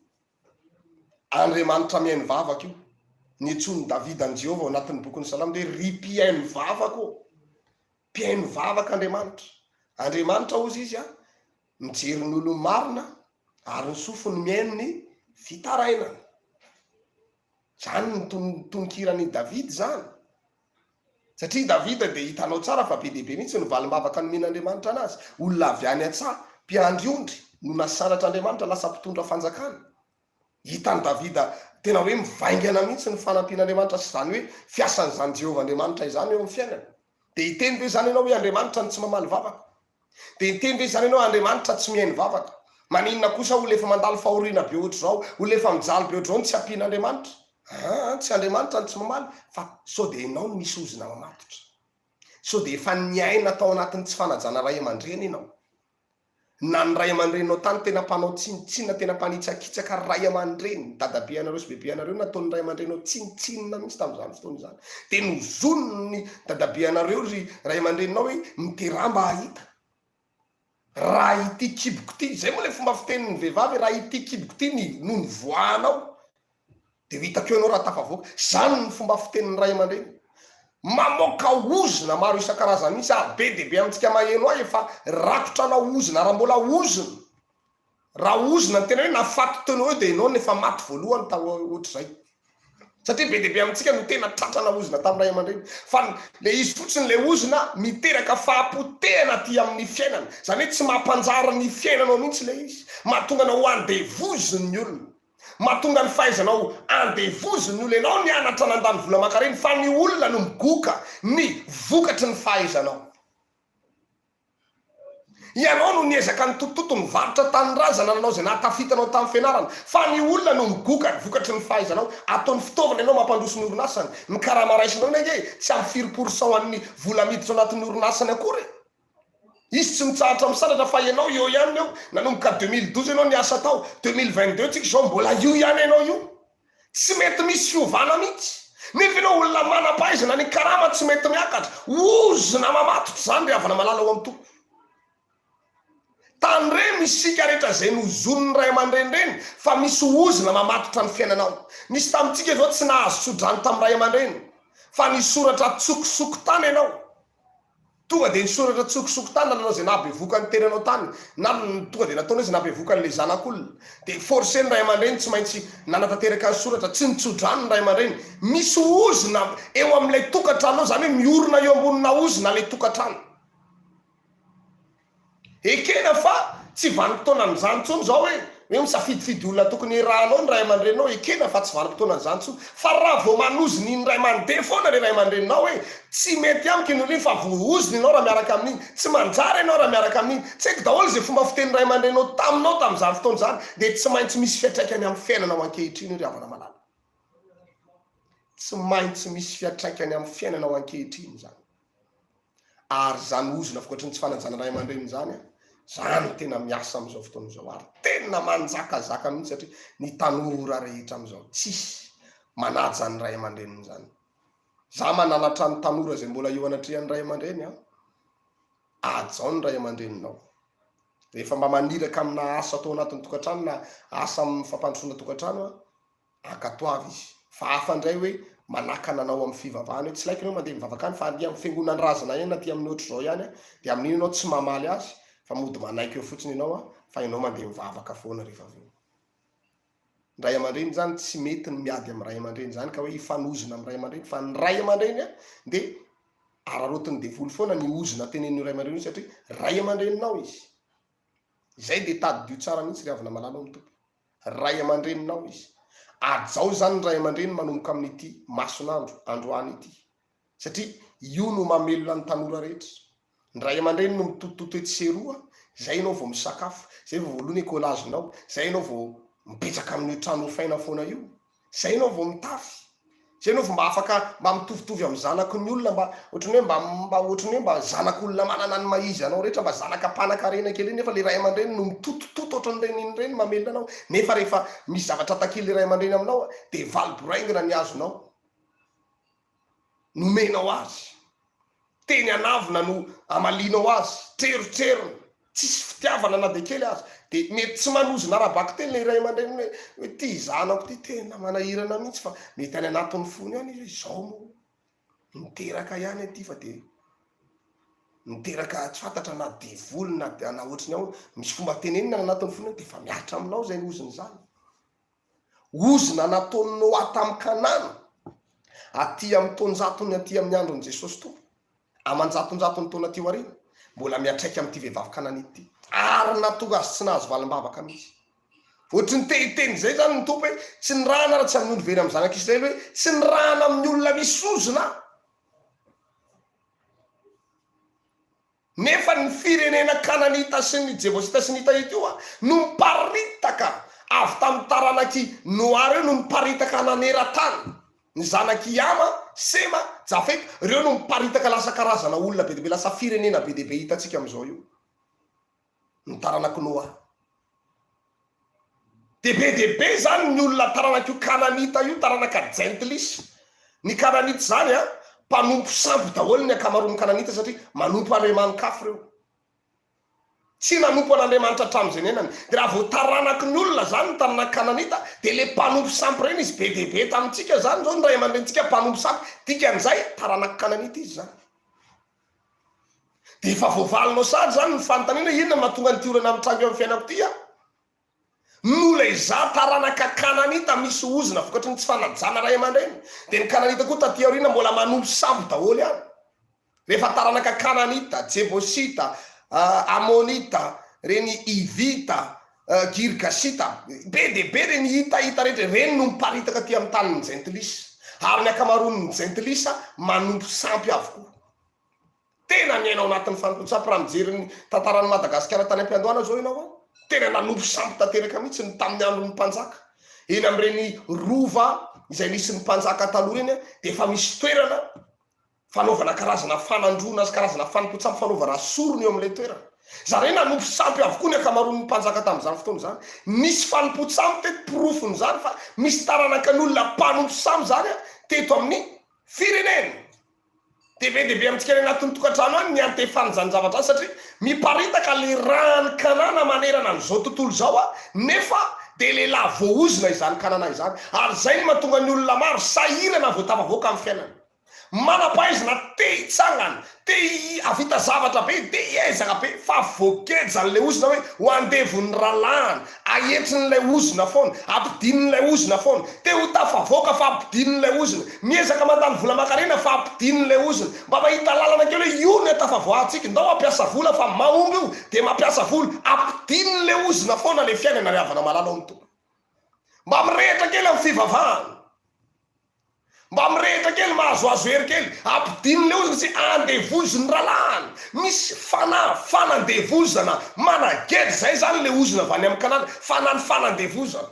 Andriamanitra mihaino vavaka io. Niantsony Davida an'i Jehovah ao anatin'ny bokin'ny Salamo hoe ry mpihaino vavaka ô, mpihaino vavaka Andriamanitra. Andriamanitra ozy izy mijery ny olo marina ary ny sofiny mihaino ny fitarainana. Zany ny tononkirany Davida zany. Satria Davida dia hitanao tsara fa be dehibe mihitsy ny valim-bavaka nomen'Andriamanitra anazy. Olona avy any an-tsaha, mpiandry ondry no nasanatra Andriamanitra lasa mpitondra fanjakana. Hitan'ny Davida tena hoe mivaingana mihitsy ny fanampian'Andriamanitra sy zany hoe fiasan'izany Jehovah Andriamanitra izany eo amin'ny fiainana. Dia hiteny ve zany ianao hoe Andriamanitra ny tsy mamaly vavaka? Dia hiteny ve zany ianao Andriamanitra tsy mihaino vavaka? Maninona kosa olona efa mandalo fahoriana be ohatr' zao, olona efa mijaly be ohatr' zao ny tsy ampian'Andriamanitra? Tsy Andriamanitra ny tsy mamaly, fa sao dia ianao no misy ozina mamatotra. Sao dia efa niaina tao anatin'ny tsy fanajana ray aman-dreny ianao. Na ny ray aman-drenynao tany tena mpanao tsinitsinina, tena mpanitsakitsaka ray aman-dreny, dadabe anareo sy bebe anareo nataon'ny ray aman-drenynao tsinitsinina mihitsy tamin'izany fotoana izany. Dia nozonony dadabe anareo ry ray aman-dreninao hoe miteraha mba hahita. Raha ity kiboko ity, zay moa le fomba fitenin'ny vehivavy, raha ity kiboko ity no ny voanao, dia hitako eo ianao raha tafavoaka. Zany ny fomba fitenin'ny ray aman-dreny. Mamoaka ozina maro isan-karazany mihitsy be dia be amintsika maheno ahy efa rakotranao ozina, raha mbola ozina. Raha ozina ny tena hoe nafato tena eo dia ianao nefa maty voalohany tao ohatr'izay. Satria be dia be amintsika no tena tratrana ozina tamin'ny ray aman-dreny. Fa le izy fotsiny le ozina miteraka fahampotehana aty amin'ny fiainana. Zany hoe tsy mampanjara ny fiainanao mihitsy le izy. Mahatonga anao andevoziny ny olona. Mahatonga ny fahaizanao andevoziny ny olona. Ianao nianatra nandany vola aman-kareny fa ny olona no migoka ny vokatry ny fahaizanao. Ianao no niezaka ny tototo ny varotra tanorazana nanao izay nahatafitanao tamin'ny fianarana, fa ny olona no migoka ny vokatry ny fahaizanao. Ataony fitaovana ianao mampandroso ny orinasany. Ny karama raisinao nge tsy amin'ny 4% an'ny vola miditra ao anatin'ny orinasany akory. Izy tsy mitsahatra misanatra fa ianao eo ihany eo. Nanomboka 2012 ianao niasa tao, 2022 tsika izao mbola io ihany ianao io. Tsy mety misy fiovana mihitsy. Nefa ianao olona manam-pahaizana, ny karama tsy mety miakatra. Ozina mamatotra zany ry havana malala ao amin'ny tompo. Tany reny isika rehetra izay nozon'ny ray aman-dreny reny, fa misy ozina mamatotra ny fiainanao. Nisy tamintsika izao tsy nahazo sodrany tamin'ny ray aman-dreny, fa nisoratra tsokosoko tany ianao. Tonga dia nisoratra tsokosoko tany nanao izay nahabevoka ny tenanao tany, na tonga dia nataony izy nahabevoka n'ilay zanak'olona. Dia forceny ray aman-dreny tsy maintsy nanatanteraka ny soratra, tsy nitsodrany ny ray aman-dreny. Misy ozina eo amin'ilay tokantranao, zany hoe miorina eo ambonina ozina ilay tokantrano. Ekena fa tsy vanim-potoana n'izany intsony zao hoe misafidifidy olona tokony rahanao ny ray aman-drenao. Ekena fa tsy vanim-potoana n'izany intsony. Fa raha vao manoziny iny ray aman-dreny foana le ray aman-dreninao hoe tsy mety amiko iny olona iny, fa vooziny ianao raha miaraka amin'iny, tsy manjary ianao raha miaraka amin'iny. Tsy haiko daholo izay fomba fitenin'ny ray aman-drenao taminao tamin'izany fotoana izany, dia tsy maintsy misy fiatraikany amin'ny fiainanao ankehitriny ry havana malala. Tsy maintsy misy fiatraikany amin'ny fiainanao ankehitriny zany. Ary zany ozina vokatry ny tsy fanajana ray aman-dreny zany zany tena miasa amin'izao fotoana izao, ary tena manjakazaka mihitsy satria ny tanora rehetra amin'izao tsisy manaja ny ray aman-dreniny zany. Za mananatra ny tanora izay mbola eo anatrehan'ny ray aman-dreny ajao ny ray aman-dreninao. Rehefa mba maniraka amina asa atao anatin'ny tokantrano na asa amin'ny fampandrosoana tokantrano akatoavy izy. Fa hafa indray hoe manakana anao amin'ny fivavahana, tsy laiko ianao mandeha mivavaka any, fa ny amin'ny fiangonana razana ihany na ty amin'ny ohatra izao ihany dia amin'iny ianao tsy mamaly azy, fa mody manaiky eo fotsiny ianao fa ianao mandeha mivavaka foana rehefa avy eo. Ny ray aman-dreny zany tsy mety ny miady amin'ny ray aman-dreny zany ka hoe hifanozina amin'ny ray aman-dreny, fa ny ray aman-dreny dia ararotiny devoly foana ny ozina tenen'io ray aman-dreny satria ray aman-dreninao izy. Izay dia tadidio tsara mihitsy ry havana malala ao amin'ny tompo. Ray aman-dreninao izy. Ajao zany ny ray aman-dreny manomboka amin'ity masonandro androany ity, satria io no mamelona ny tanora rehetra. Ny ray aman-dreny no mitotototo etseroa, zay ianao vao misakafo, zay vao voalohany ekolazinao, zay ianao vao mipetraka amin'ny trano faina foana io, zay ianao vao mitafy, zay ianao vao mba afaka mba mitovitovy amin'ny zanaky ny olona, mba ohatrany hoe mba zanak'olona manana ny maizy anao rehetra, mba zanaka mpanan-karena kely. Nefa le ray aman-dreny no mitotototo ohatran'ireny reny mamelona anao. Nefa rehefa misy zavatra takily le ray aman-dreny aminao dia valiboraingana ny azonao, nomenao azy, teny anavina no amalinao azy, trerotrerono, tsisy fitiavana na dia kely azy. Dia mety tsy manozina arabaky teny le ray aman-dreny hoe ty zanako ty tena manahirana mihitsy, fa mety any anatin'ny fony ihany izy izao mo miteraka ihany aty, fa dia miteraka tsy fantatra na devoly na ohatriny ao misy fomba tenenina any anatin'ny fony dia fa miatra aminao zay oziny zany. Ozina nataonao atam'kanana aty amin'ny taonjatony, aty amin'ny andron'i Jesosy tompo, aman-jatonjatony taona ty aoriana, mbola miatraika amin'ity vehivavy kananity, ary natonga azy tsy nahazo valim-bavaka mihitsy. ohatry ny tehiteny zay zany ny tompo hoe tsy ny rana raha tsy amin'ny olo very amin'ny zanak'Israely hoe tsy ny rana amin'ny olona misy ozona nefa ny firenena kananita sy ny jebosita sy ny hitahita io no miparitaka avy tamin'ny taranaky noara io no miparitaka naneran-tany ny zanaky ama sema jafety reo no miparitaka lasa karazana olona be dehibe lasa firenena be dehibe hitantsika amin'izao io ny taranaky noa de be dehibe zany ny olona taranaky io kananita io taranaka gentlis ny kananita zany mpanompo sampo daholo ny akamaroan'ny kananita satria manompo andriamanikafo reo tsy nanompo an'andriamanitra hatramin'izay nenany de raha vo taranaky ny olona zany ny taranaky kananita de le mpanompo sampo reny izy be dehibe tamintsika zany zao ny ray aman-drentsika mpanompo sampo dikan'izay taranaky kananita izy zany de efa voavalinao sady zany ny fanontaniana inona mahatonga ny tiorana mitrango amin'ny fiainako ty nola iza taranaka kananita misy ozona vokatry ny tsy fanajana ray aman-dreny de ny kananita koa taty aoriana mbola manompo sampo daholo ihany rehefa taranaka kananita jebosita amonita reny ivita girgasita be dehibe reny hitahita rehetra reny no miparitaka ty amin'ny tanin'ny gentilisa ary ny akamaroan'ny gentilisa manompo sampy avokoa tena miainao anatin'ny fanompotsapy raha mijery ny tantaran'ny Madagasikara tany am-piandohana zao ianao tena nanompo sampy tanteraka mihitsy ny tamin'ny andron'ny mpanjaka eny am'ireny rova izay nisy ny mpanjaka taloha reny de efa misy toerana fanaovana karazana fanandrona sy karazana fanompotsapy fanaovana sorony eo amin'ilay toerana zany hoe nanompo sampy avokoa ny akamaroan'ny mpanjaka tamin'izany fotoana zany nisy fanompotsapy teto porofony zany fa misy taranaka ny olona mpanompo sampy zany teto amin'ny firenena de be dehibe amintsika ny anatin'ny tokantrano any ny antefany zany zavatra satria miparitaka le rany kanana manerana n'izao tontolo zao nefa de lehilahy voaozona izany kanana izany ary zay ny mahatonga ny olona maro sahirana voatafavoaka amin'ny fiainana manapaizina te hitsangana te avita zavatra be de hiezaka be fa voakejany le ozona hoe ho andevon'ny ralahany ahetrin'lay ozona foana ampidin'lay ozona foana te ho tafavoaka fa ampidin'lay ozona miezaka mandany vola makarena fa ampidin'lay ozona mba mahita lalana kely hoe io ny atafavoahantsika ndao mampiasa vola fa mahomby io de mampiasa vola ampidin'lay ozona foana le fiainana riavana malala ao ny tompo mba mirehitra kely amin'ny fivavahana mba mirehitra kely mahazoazo hery kely ampidin'le ozona sy andevozony ralahany misy fanandevozana managedy zay zany le ozona avy any amin'ny kanana fanany fanandevozana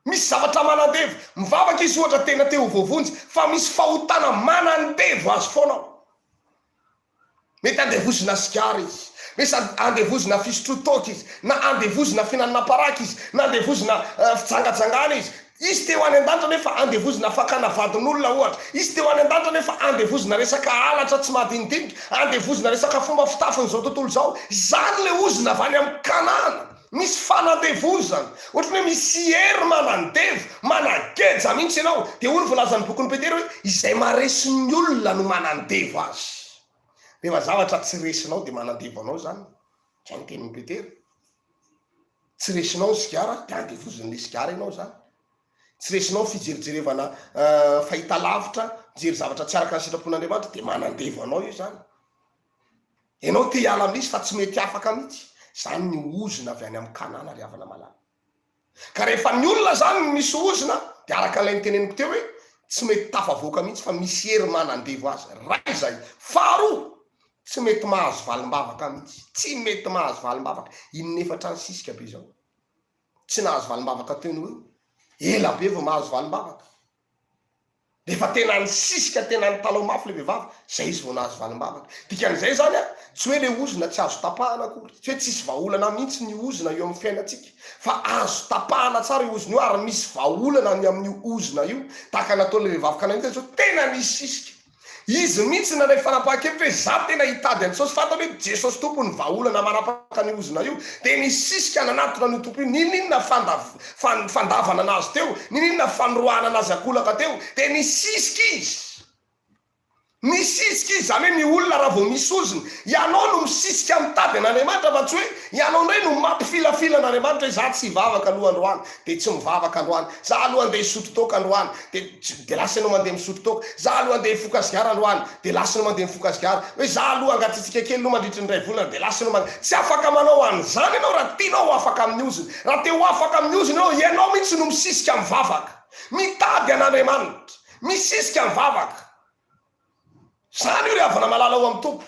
misy zavatra manandevo mivavaka izy ohatra tena teo voavonjy fa misy fahotana manandevo azy foanao mety andevozona sigary izy misy andevozona fisotrotoka izy na andevozona finanana paraka izy na andevozona fitsangajangana izy te ho any an-danitra nefa andevozona fakana vadin'olona ohatra izy te ho any an-danitra nefa andevozona resaka alatra tsy madinidinika andevozona resaka fomba fitafin'izao tontolo zao zany le ozona avy any amin'ny kanana misy fanandevozana ohatry hoe misy hery manandevo manageja mihitsy ianao de hoy ny voalazan'ny bokin'ny Petera hoe izay maresin'ny olona no manandevo azy rehefa zavatra tsy resinao de manandevo anao zany zany tenin'ny Petera tsy resinao ny sigara de andevozon'le sigara ianao zany tsy resinao fijerijerevana fahita lavitra jery zavatra tsy araka ny sitrapon'Andriamanitra de manandevo anao io zany ianao te hiala amin'izy fa tsy mety afaka mihitsy zany ny ozona avy any amin'ny kanana riavana malala ka rehefa ny olona zany misy ozona de araka ilay niteneniko teo hoe tsy mety tafavoaka mihitsy fa misy hery manandevo azy ray zay faharoa tsy mety mahazo valim-bavaka mihitsy tsy mety mahazo valim-bavaka inefatra ny sisika be zao tsy nahazo valim-bavaka teny hoe ela be vao mahazo valim-bavaka rehefa tena ny sisika tena ny talao mafy le vehivavy zay izy vao nahazo valim-bavaka dikan'izay zany tsy hoe le ozona tsy azo tapahana akory tsy hoe tsisy vahaolana mihitsy ny ozona eo amin'ny fiainatsika fa azo tapahana tsara io ozona io ary misy vahaolana ny amin'io ozona io tahaka nataon'le vehivavy kananita zao tena nisy sisika izy mihitsy na rehefa nanapa-kevitra hoe za tena hitady an'Jesosy fantany hoe Jesosy tompo ny vahaolana manapaka ny ozona io de ny sisika nanatona ny tompo io ninona fandavana anazy teo ninona fanoroana anazy akolaka teo de ny sisika izy misisika izy zany hoe ny olona raha vao misy oziny ianao no misisika mitady an'Andriamanitra fa tsy hoe ianao ndray no mampifilafila an'Andriamanitra hoe za tsy hivavaka aloha androany de tsy mivavaka androany, za aloha andeha hisotro toka androany de lasa anao mandeha misotro toka, za aloha andeha hifoka sigara androany de lasa anao mandeha mifoka sigara, hoe za aloha angatitsika kely no mandritry ny ray volana de lasa anao tsy afaka manao an'izany ianao raha tianao afaka amin'ny oziny. Raha te ho afaka amin'ny oziny ianao mihitsy no misisika mivavaka, mitady an'Andriamanitra, misisika mivavaka. Zany io ry havana malala ho amin'ny tompo.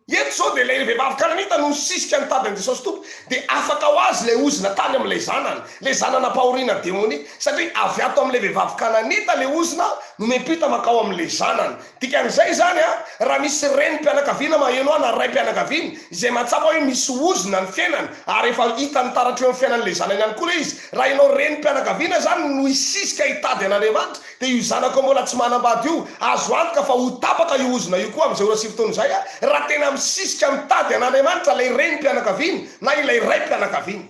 Eto zao de ilay vehivavy kananita no misisika mitady an' Jesosy tompo de afaka ho azy le ozina tany amin'ilay zanany, le zanana mpahoriana demoni, satria avy ato amin'ilay vehivavy kananita le ozina no mempita makao amin'ilay zanany. Dikan'izay zany raha misy renim-pianakaviana maheno na ray-pianakaviany izay mahatsapa hoe misy ozina ny fiainany ary efa hita ny taratra eo amin'ny fiainan'ilay zanany ihany koa le izy, raha ianao renim-pianakaviana zany no hisisika hitady an'Andriamanitra de io zanako mbola tsy manambady io azo antoka fa ho tapaka io ozina io koa amin'izay ora sy fotoana izay raha tena misisika mitady an'Andriamanitra ilay renim-pianakaviany na ilay ray-pianakaviany.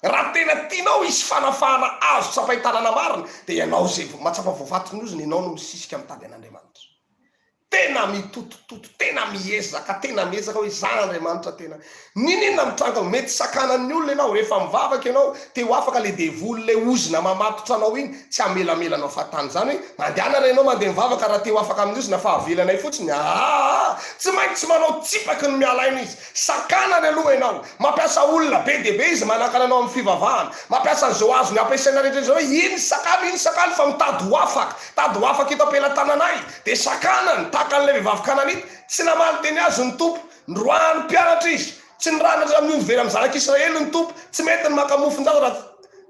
Raha tena tianao hisy fanafahana azo tsapahitanana marina de ianao zay mahatsapa voavatiny oziny ianao no misisika mitady an'Andriamanitra. Tena mitotototo, tena miezaka hoe za Andriamanitra tena. Ninona mitranga mety sakanan'ny olona ianao rehefa mivavaka ianao te ho afaka le devoly le ozina mamatotra anao iny tsy amelamelanao fatany zany hoe mandehana ra ianao mandeha mivavaka raha te ho afaka amin'ny ozina fa avelanay fotsiny tsy maintsy manao tsipaky ny mialaina izy. Sakanany aloha ianao mampiasa olona be dehibe izy manakana anao amin'ny fivavahana, mampiasa an'izao azony ampiasaina rehetra zao hoe iny sakany fa mitady ho afaka, tady ho afaka ito ampelantananay de sakanany takan'ilay vehivavy kananita tsy namaly teny azy ny tompo, ndroany mpianatra izy, tsy niranatra amin'ny very amin'ny zanak'Israely ny tompo, tsy mety ny makamofon-jaza raha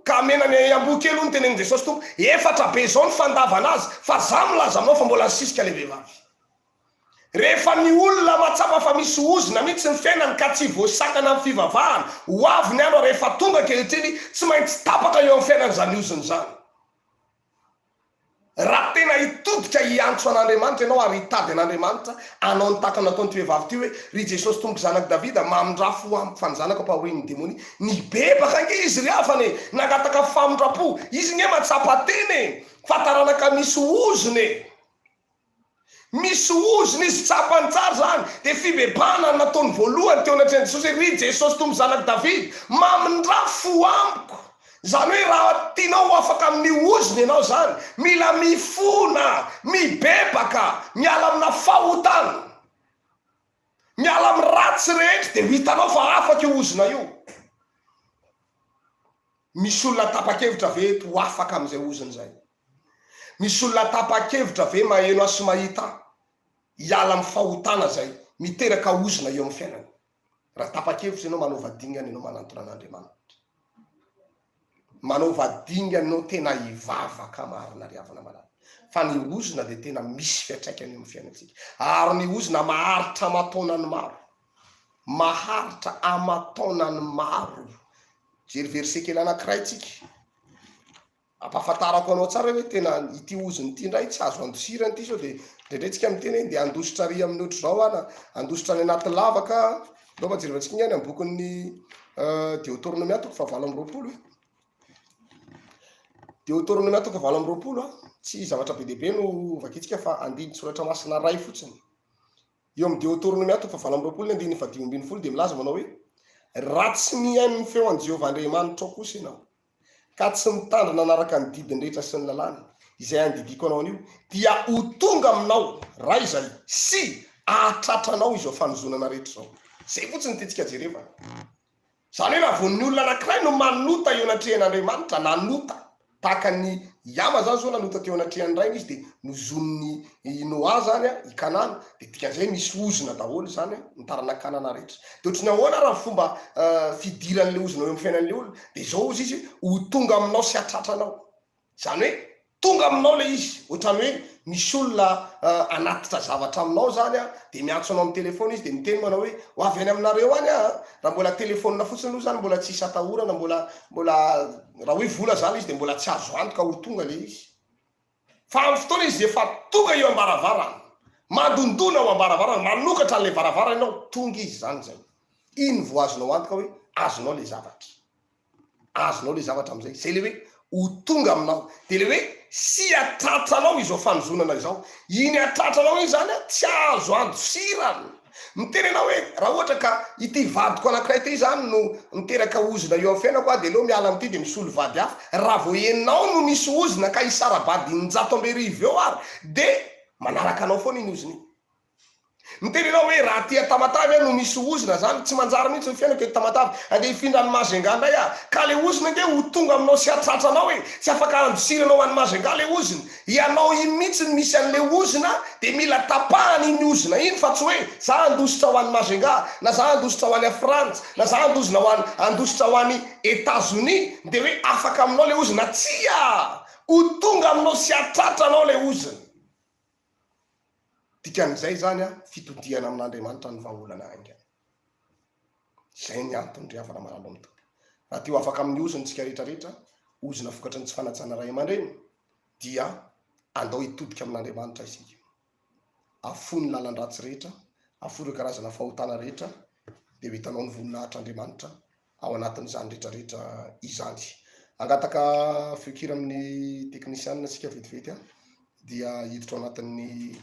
ka menany amboa kely ho ny tenen'i Jesosy tompo, efatra be zao ny fandavana azy fa za milaza aminao fa mbola sisika le vehivavy. Rehefa ny olona mahatsapa fa misy ozina mihitsy ny fiainany ka tsy voasakana amin'ny fivavahana ho avy ny ano rehefa tonga kehitriny tsy maintsy tapaka eo amin'ny fiainany zany oziny zany. Raha tena hitodika hiantso an'Andriamanitra ianao ary hitady an'Andriamanitra anao ny tahaka nataony ty vehivavy ty hoe ry Jesosy tomboky zanaky Davida mamindrafo amiko fa ny zanako mpahorian'ny demoni, nibebaka ange izy ry afany nangataka famindrapo izy nge matsapa teny fa taranaka misy oziny misy oziny izy tsapany tsara zany de fibebana nataony voalohany teo anatrany Jesosy ry Jesosy tomboky zanaky Davida mamindrafo amiko. Zany hoe raha tianao ho afaka amin'ny oziny ianao zany mila mifona, mibebaka, miala amina fahotana, miala amin'ny ratsy rehetra de hitanao fa afaka io ozina io. Misy olona tapa-kevitra ve ho afaka amin'izay oziny zay? Misy olona tapa-kevitra ve maheno azy sy mahita hiala amin'ny fahotana zay miteraka ozina eo amin'ny fiainany? Raha tapa-kevitra ianao manao vadingana ianao manantona an'Andriamanitra, manao vadingana ianao tena hivavaka marina ry havana malala fa ny ozina de tena misy fiatraikany eo amin'ny fiainantsika ary ny ozina maharitra amataonany maro, maharitra amataonany maro. Jery verset kely anankiray tsika ampahafantarako anao tsara hoe tena ity oziny ity ndray tsy azo andosirany ity sao de ndraindraytsika miteny hoe de andositra ry amin'ny ohatry zao ana, andositra any anaty lavaka. Ndao majerevantsika igny any amin'ny bokin'ny Deutéronome toko fa 7:20 Deutéronome toko 7:20 tsy zavatra be dehibe no vakitsika fa andiny soratra masina ray fotsiny. Eo amin'ny Deutéronome toko fa 7:20 andiny 10:20 de milaza manao hoe raha tsy mihaino ny feo an' Jehovah Andriamanitra ao kosa ianao ka tsy mitandrina anaraka ny didiny rehetra sy ny lalàny izay andidiko anao an'io dia ho tonga aminao raha izay sy ahatratranao izao fanozonana rehetra zao. Zay fotsiny tetsika jereva. Zany hoe raha vao ny olona anankiray no manota eo anatrehan'Andriamanitra, nanota tahaka ny Iama zany zao nanota teo anatrehany ray izy de nozon'ny Noa zany i Kanana de dikan'izay misy ozina daholo zany nitarana Kanana rehetra. De ohatrany ahoana raha fomba fidiran'le ozina eo amin'ny fiainan'le olona de zao izy izy ho tonga aminao sy atratranao. Zany hoe tonga aminao le izy, ohatrany hoe misy olona anatitra zavatra aminao zany de miantso anao amin'ny telefona izy de miteny manao hoe ho avy any aminareo any raha mbola telefonina fotsiny aloha zany mbola tsisy atahorana, mbola raha hoe vola zany izy de mbola tsy azo antoka ho tonga le izy. Fa amin'ny fotoana izy efa tonga eo ambaravarana, madondona ao ambaravarana, manokatra an'le varavara ianao, tonga izy zany zay. Iny vo azonao antoka hoe azonao le zavatra amin'izay. Zay le hoe ho tonga aminao. De le hoe sy atratranao izao fanozonana izao. Iny atratranao iny zany tsy azo andosirany. Mitenenao hoe raha ohatra ka ity vadiko anankiray ty zany no miteraka ozona eo amin'ny fiainako a, de leo miala amity de misolo vady hafa. Raha vo enao no misy ozona ka isarabady 900 eo ary, de manaraka anao foana iny ozona iny. Mitenenao hoe raha tia tamatavy no misy ozona zany, tsy manjary mihitsy ny fiainako eto tamatavy, andeha hifindra ny Majunga indray a, ka le ozona nge ho tonga aminao sy atratranao hoe tsy afaka andosiranao any Majunga le ozona. Ianao iny mihitsy ny misy an'le ozona, de mila tapahany iny ozona iny, fa tsy hoe za andositra ho any Majunga, na za andositra ho any Frantsa, na za andositra ho any Etats-Unis, de hoe afaka aminao le ozona. Tsia ho tonga aminao sy atratranao le ozona. Dikan'izay zany a fitodiana amin'Andriamanitra ny vahaolana aingana. Zay ny antony ry havana maralo amin'ny tompoko. Raha teo afaka amin'ny ozona tsika rehetrarehetra, ozona vokatry ny tsy fanajana ray aman-dreny, dia andao hitodika amin'Andriamanitra isika. Afony lalan-dratsy rehetra, afony karazana fahotana rehetra, de ho hitanao ny voninahitr'Andriamanitra ao anatin'izany rehetrarehetra izany. Angataka feokira amin'ny teknisianina sika vetivety a, dia hiditra ao anatin'ny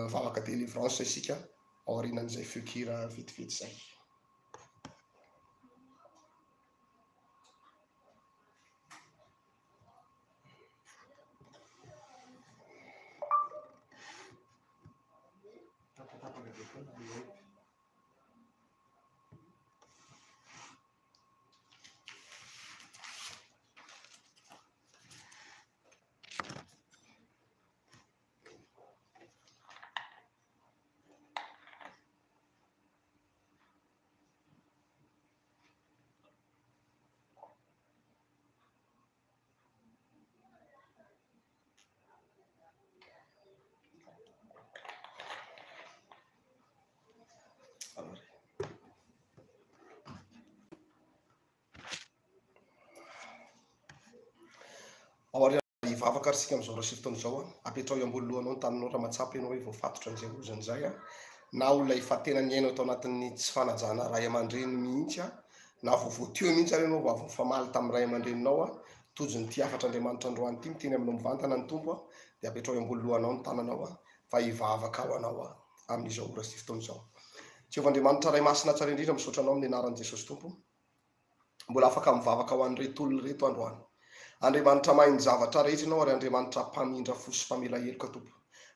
vavaka délivrance isika ao aorianan'izay feokira vetivety zay. Ao ariana hivavaka arsika amin'izao raha sivy taona izao a, apetrao eo ambony lohanao ny taninao raha matsapy ianao hoe voafatotra an'izay ozana zay a, na olona efa tena niaina tao anatin'ny tsy fanajana ray aman-dreny mihitsy a, na voavoateo mihitsy ary ianao vao famaly tamin'ny ray aman-dreninao a, tojony ty afatra Andriamanitra androany ty miteny aminao mivantana ny tompo a, de apetrao eo ambony lohanao ny tananao a, fa hivavaka ao anao a amin'izao raha sivy taona izao. Jehovah-Andriamanitra ray masina tsara indrindra misaotra anao amin'ny anaran'i Jesosy Tompo, mbola afaka mivavaka ho an'ireto olona reto androany. Andriamanitra mahay ny zavatra rehetra ianao ary Andriamanitra mpamindra fo sy famela heloka Tompo.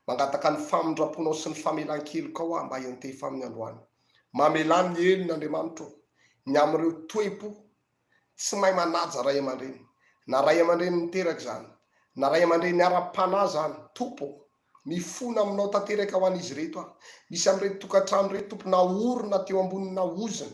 Mangataka ny famindraponao sy ny famelan-keloka ao a mba hiantefa amin'ny androany. Mamelany ny elony Andriamanitra ny amin'ireo toepo tsy mahay manaja ray aman-dreny, na ray aman-dreny niteraka zany, na ray aman-dreny ara-panahy zany. Tompo, mifona aminao tanteraka ho an'izy reto a. Misy amin'reto tokantrano reto Tompo naorina teo ambonina ozona,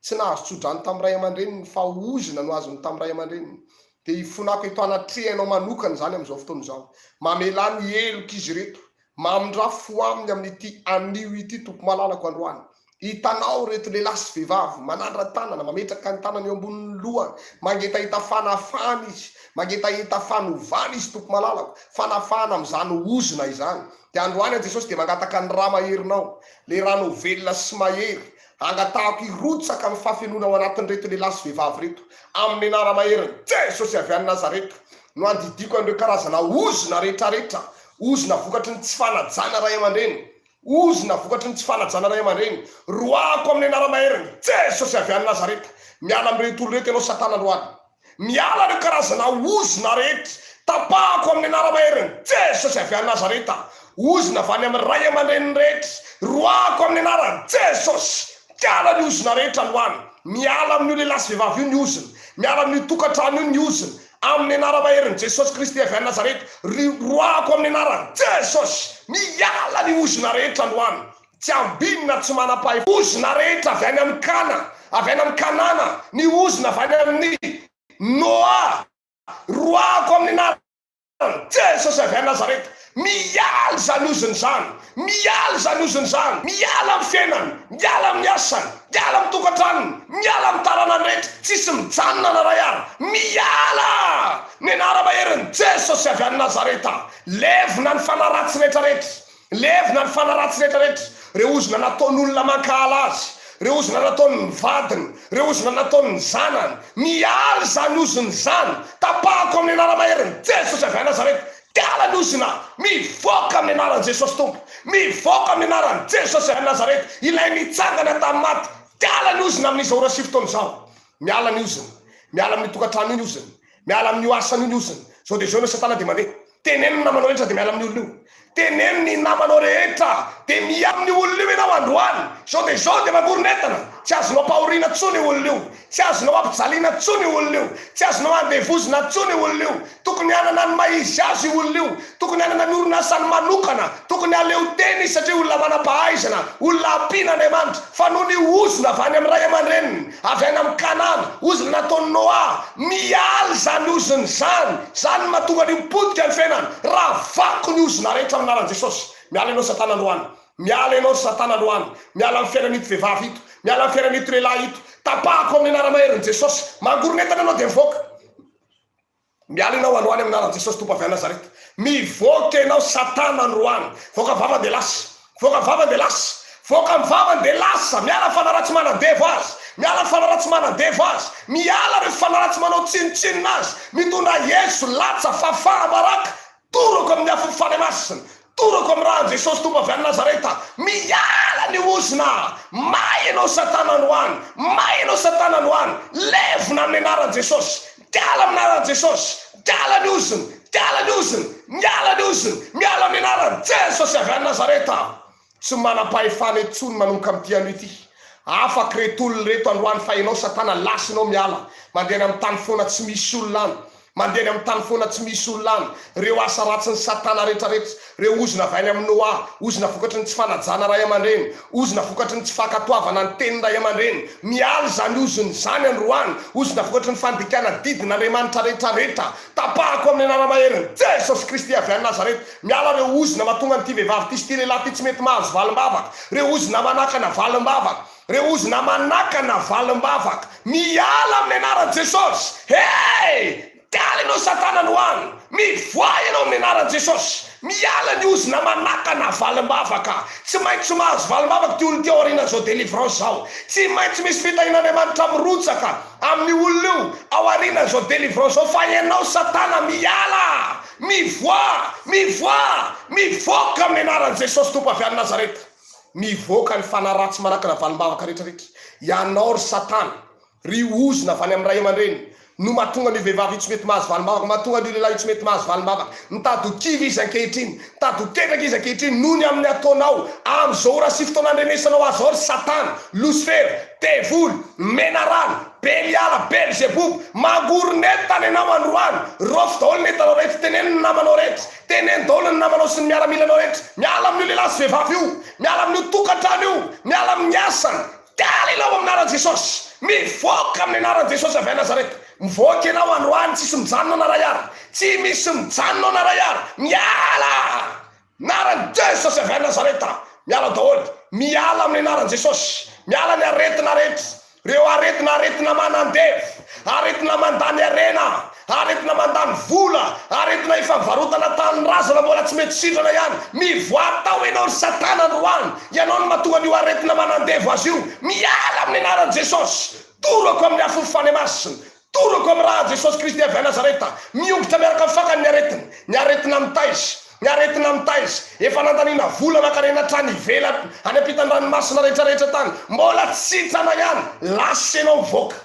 tsy nahazo tsodrany tamin'ny ray aman-dreniny fa ozona no azony tamin'ny ray aman-dreniny. De hifonako eto anatrehanao manokana zany amin'izao fotoana izao. Mamelany heloka izy reto, mamindra-fo aminy amin'ity anio ity Tompo malalako androany. Hitanao reto lehilahy sy vehivavy manandra tanana, mametraka ny tanana eo ambonin'ny lohany, mangetahita fanafana izy, mangetahita fanovana izy Tompo malalako, fanafana amin'izany ozona izany. De androany a Jesosy de mangataka ny raha maherinao, le rano velona sy mahery, angatahako irotsaka amin'ny fafenona ao anatin'ny reto lehilahy sy vehivavy reto, amin'ny anara maheriny Jesosy avy any Nazareta. No andidiko an'ireo karazana ozona rehetrarehetra, ozona vokatry ny tsy fanajana ray aman-dreny, ozona vokatry ny tsy fanajana ray aman-dreny, roako amin'ny anara maheriny Jesosy avy any Nazareta. Miala amin'reto olo reto ianao Satana androany, miala ireo karazana ozona rehetra, tapahako amin'ny anara maheriny Jesosy avy any Nazareta. Ozona avy any amin'ny ray aman-dreny rehetra, roako amin'ny anara Jesosy. Miala ny ozona rehetra androany, miala amin'ny lehilahy sy vehivavy io ny ozona, miala amin'ny tokantrano io ny ozona, amin'ny anara maheriny Jesosy Kristy avy any Nazareta. Roako amin'ny anara Jesosy, miala ny ozona rehetra androany, tsy ambinina tsy manam-pahay. Ozona rehetra avy any amin'ny Kana, avy any amin'ny Kanana, ny ozona avy any amin'ny Noa, roako amin'ny anara Jesosy avy any Nazareta. Miala zany ozona zany, miala zany ozona zany, miala amin'ny fiainany, miala amin'ny asany, miala amin'ny tokantranony, miala amin'ny taranany rehetra, tsisy mijanona na ray ary. Miala ny anara maheriny Jesosy avy any Nazareta. Levina ny fanaratsy rehetrarehetra, levina ny fanaratsy rehetrarehetra, reo ozona nataon'olona mankahala azy, reo ozona nataon'ny vadiny, reo ozona nataon'ny zanany, mialy zany ozony zany, tapahako amin'ny anara-maherin'i Jesosy avy a Nazareta. Tiala ny ozona, mivoaka amin'ny anaran'i Jesosy Tompo, mivoaka amin'ny anaran'i Jesosy avy a Nazareta, ilay mitsangana tamin'ny maty. Tiala ny ozona amin'izao ora sy fotoana izao. Miala ny ozona, miala amin'ny tokantrano iny ozona, miala amin'ny asany iny ozona. Zao dia zao no Satana dia mandeha. Teneno ny namanao rehetra dia miala amin'ny olona io. Teneno ny namanao rehetra dia mia amin'ny olona io ianao androany. Zao dia zao dia magoronetana. Tsy azonao pahoriana tsony olona io, tsy azonao ampijaliana tsony olona io, tsy azonao andevozina tsony olona io. Tokony hanana ny maizy azy olona io, tokony hanana ny orinasany manokana, tokony aleo teny satria olona manam-pahaizana, olona ampian'Andriamanitra. Fa noho ny ozona avy any amin'ny ray aman-dreniny, avy any amin'ny Kanana, ozona nataon'ny Noa, mialy zany ozony zany, zany mahatonga ny mipodika ny fiainany. Raha vako ny ozona rehetra amin'ny anaran'i Jesosy. Miala ianao Satana androany, miala ianao Satana androany, miala amin'ny fiainan'ito vehivavy ito, miala amin'ny fiainan'ito lehilahy ito. Tapahako amin'ny anara-maherin'i Jesosy. Mangoronetana ianao dia mivoaka. Miala ianao androany amin'ny anaran'i Jesosy Tompo avy a Nazareta. Mivoaka ianao Satana androany. Voaka ny vavany dia lasa, voaka ny vavany dia lasa, voaka ny vavany dia lasa. Miala fanaratsy manan-devo azy, miala fanaratsy manan-devo azy, miala ireo fanaratsy manao tsinotsinona azy, mitondra Yesu latsa fafaha baraka. Toroko amin'ny afo fany masina, toroko amin'ny rahan'i Jesosy Tompo avy a Nazareta. Miala ny ozona, may ianao Satana androany, may ianao Satana androany. Levona amin'ny anaran'i Jesosy, tiala amin'ny anaran'i Jesosy, tiala ny ozona, tiala ny ozona, miala ny ozona, miala amin'ny anaran'i Jesosy avy a Nazareta. Tsy manam-pahefana intsony manomboka amin'ity andro ity. Afaka reto olona reto androany fa ianao Satana lasinao miala, mandeha amin'ny tany foana tsy misy olona any, mandeha amin'ny tany foana tsy misy olona any. Reo asa ratsy ny Satana rehetrarehetra, reo ozona avy any amin'ny Noa, ozona vokatry ny tsy fanajana ray aman-dreny, ozona vokatry ny tsy fankatoavana ny tenin'ny ray aman-dreny. Mialy zany ozony zany androany, ozona vokatry ny fandikana didin'Andriamanitra rehetrarehetra. Tapahako amin'ny anara-maherin'i Jesosy Kristy avy a Nazareta. Miala reo ozona mahatonga an'ity vehivavy ty sy ty lehilahy ty tsy mety mahazo valim-bavaka, reo ozona manakana valim-bavaka, reo ozona manakana valim-bavaka. Miala amin'ny anaran'i Jesosy. Hey! Tiala ianao Satana androany, mivoa ianao amin'ny anaran'i Jesosy. Miala ny ozona manakana valim-bavaka. Tsy maintsy mahazo valim-bavaka ty olona ty ao aorianan'izao délivrance zao. Tsy maintsy misy fitahin'Andriamanitra mirotsaka amin'ny olona io ao aorianan'izao délivrance zao. Fa ianao Satana miala, mivoa, mivoa, mivoaka amin'ny anaran'i Jesosy Tompo avy a Nazareta. Mivoaka ny fanaratsy manakana valim-bavaka rehetrarehetra. Ianao ry Satana, ry ozona avy any amin'ny ray aman-dreny, no mahatonga ny vehivavy tsy mety mahazo valim-bavaka, mahatonga ny lehilahy tsy mety mahazo valim-bavaka. Mitady-kivy izy ankehitriny, mitady-ketraka izy ankehitriny noho ny amin'ny ataonao amin'izao ora sy fotoana andrenesanao azy ao ry Satana, Lucifer, Devoly, Menarana, Beliala, Belzebubu. Mangoronetana ianao androany. Rofy daholo ny entanao rehetra, teneno ny namanao rehetra, teneno daholo ny namanao sy ny miaramilanao rehetra. Miala amin'io lehilahy sy vehivavy io, miala amin'io tokantrano io, miala amin'ny asany. Tiala ianao amin'ny anaran'i Jesosy. Mivoaka amin'ny anaran'i Jesosy avy a Nazareta. Mivoaka ianao androany, tsisy mijanona naray ary, tsy misy mijanona naray ary. Miala anaran'i Jesosy avy a Nazareta. Miala daholo, miala amin'ny anaran'i Jesosy. Miala ny aretina rehetra, reo aretina manandevo, aretina mandany arena, aretina mandany vola, aretina ifavarotana tany razana mbola tsy mety sitrana ihany. Mivoa tao ianao ry Satana androany, ianao no mahatonga an'io aretina manandevo azy io. Miala amin'ny anaran'i Jesosy. Toroko amin'ny afo fany masina, toroko amin'ny raha Jesosy Kristy avy a Nazareta. Miompitra miaraka amin'ny fakany ny aretina amin'ny taizy, ny aretina amin'ny taizy. Efa nandaniana vola makarena trany ivela any ampitan-dranomasina rehetrarehetra tany, mbola tsy sitrana ihany. Lasa ianao mivoaka,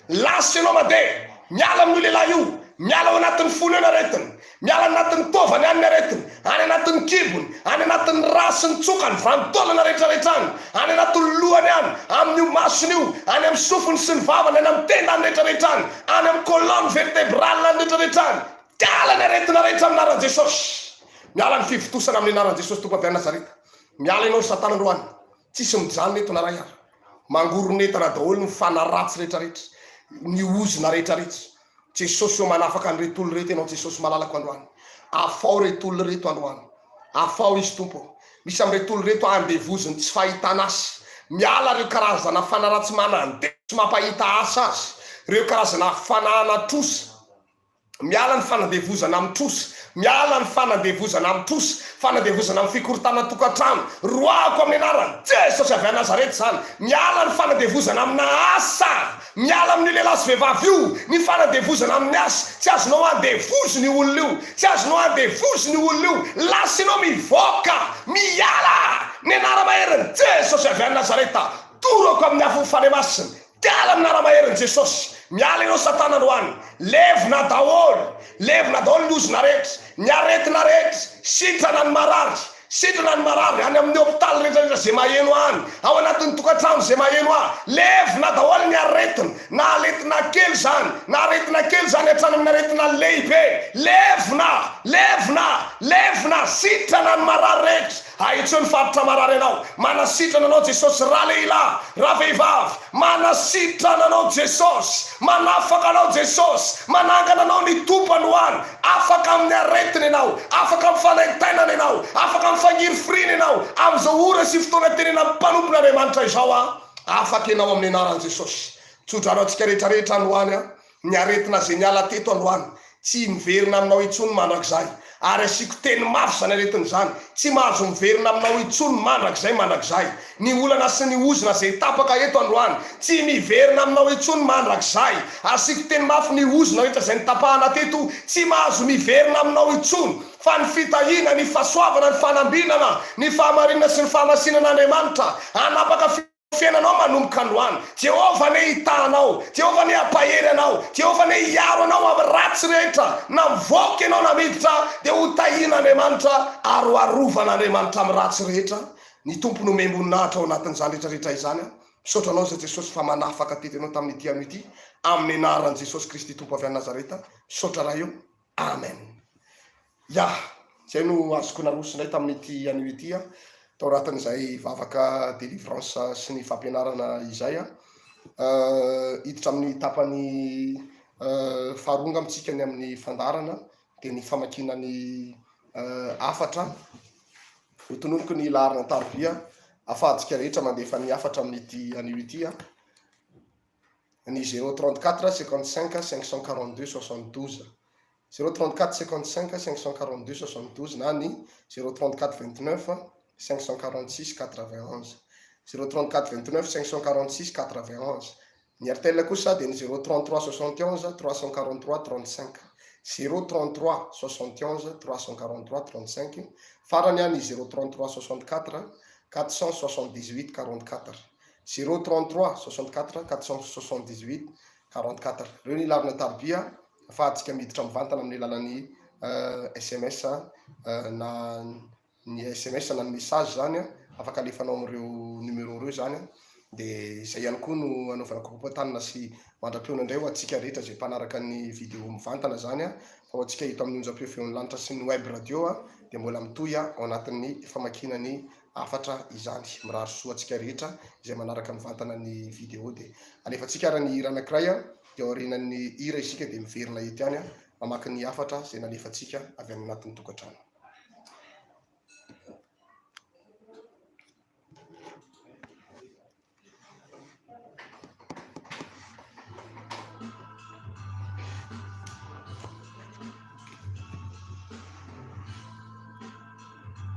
lasa ianao mandeha. Miala amin'io lehilahy io, miala ao anatin'ny fony eo ny aretiny, miala anatin'ny tovany any ny aretiny, any anatin'ny kibony, any anatin'ny rasiny tsokany, vanitolana rehetrarehetra any, any anatin'ny lohany any, amin'io masony io, any amin'ny sofiny sy ny vavany, any amin'ny tendany rehetrarehetra any, any amin'ny colonne vertébrale any rehetrarehetra any. Tiala ny aretina rehetra amin'ny anaran'i Jesosy. Miala ny fivotosana amin'ny anaran'i Jesosy Tompo avy a Nazareta. Miala ianao Satana androany, tsisy mijanona eto naray ary. Mangoronetana daholo ny fanaratsy rehetrarehetra, ny ozona rehetrarehetra. Jesosy eo manafaka ny retolo reto ianao Jesosy malalako androany. Afao retolo reto androany, afao izy Tompo. Misy amin'ny retolo reto andevoziny tsy fahitana asy. Miala reo karazana fanaratsy manandeha tsy mampahita asa azy, reo karazana fanahana trosa. Miala ny fanandevozana amin'ny trosa, miala ny fanadevozana amin'ny trosy, fanadevozana amin'ny fikorotana tokantrano. Roako amin'ny anarany Jesosy avy a Nazareta zany. Miala ny fanadevozana amina asa, miala amin'ny lehilahy sy vehivavy io ny fanadevozana amin'ny asa. Tsy azonao andevozy ny olona io, tsy azonao andevozy ny olona io. Lasinao mivoaka, miala ny anara-maherin'i Jesosy avy a Nazareta. Toroko amin'ny afo fane masina, tiala amin'ny anara-maherin'i Jesosy. Miala ianao Satana androany, levina daholo ny ozona rehetra, ny aretina rehetra, sitrana ny marary, sitrana ny marary any amin'ny hôpitaly rehetrarehetra zay maheno any, ao anatin'ny tokantrano zay maheno ahy. Levina daholo ny aretina, na aretina kely zany, na aretina kely zany hatrany amin'ny aretina lehibe. Levina, sitrana ny marary rehetra. Aitseo ny faritra marary anao, manasitrana anao Jesosy. Raha lehilahy, raha vehivavy, manasitrana anao Jesosy, manafaka anao Jesosy, manangana anao ny tompany hoany. Afaka amin'ny aretina ianao, afaka amin'ny fanaintainana ianao, afaka amin'ny fangirifirina ianao. Amin'izao ora sy fotoana tenena mpanompon'Andriamanitra izao afaka ianao amin'ny anaran'i Jesosy. Tsodrano antsika rehetrarehetra androany ny aretina zay niala teto androany, tsy miverina aminao intsony mandrakizay. Ary asiko teny mafy zany aretin' zany, tsy mahazo miverina aminao intsony mandrakizay. Ny olana sy ny ozona zay tapaka eto androany, tsy miverina aminao intsony mandrakizay. Asiko teny mafy ny ozona rehetra zay nitapahana teto, tsy mahazo miverina aminao intsony. Fa ny fitahina, ny fahasoavana, ny fanambinana, ny fahamarinana sy ny fahamasinan'Andriamanitra anapaka fiainanao manomboka androany. Jehovah ne hitanao, Jehovah ne hampahery anao, Jehovah ne hiaro anao amin'ny ratsy rehetra. Na mivoaka ianao na miditra dia ho tahin'Andriamanitra, aroarovana amin'ny ratsy rehetra. Ny tompony omemboninahitra ao anatin'izany rehetrarehetra izany. Misaotra anao zay Jesosy fa manafaka teto ianao tamin'ity ano ity, amin'ny anaran'i Jesosy Kristy Tompo avy a Nazareta. Misaotra raha io. Amen. Zay no azoko narosonay tamin'ity ano ity tao anatin'izay vavaka délivrance sy ny fampianarana izay hiditra amin'ny tapany faharonga amintsika ny amin'ny fandarana dia ny famakina ny afatra. Hotonomiko ny laharana tarobia afahantsika rehetra mandefa ny afatra amin'ity anio ity ny 034 55 542 72 034 55 542 72 na ny 034 29 546 91 034 29 546 91. Ny artelle kosa dia ny 033 71 343 35 033 71 343 35. Farany ny 033 64 478 44 033 64 478 44. Reo ny ilavana tarobia afahantsika miditra mivantana amin'ny alalan'ny SMS na ny SMS na ny message zany afaka alefanao amin'ireo numéro reo zany dia izay ihany koa no anaovana kompatanina sy mandra-piona indray ho antsika rehetra zay mpanaraka ny video mivantana zany fa ho antsika hito amin'ny onjam-peo feon'ny lanitra sy ny web radio dia mbola mitohy ao anatin'ny famakinany afatra izany. Mirary soa antsika rehetra izay manaraka mivantana ny video dia alefantsika ara ny hira anankiray dia aorinan'ny hira isika dia miverina eto ihany mamaky ny afatra zay nalefantsika avy any anatin'ny tokantrano.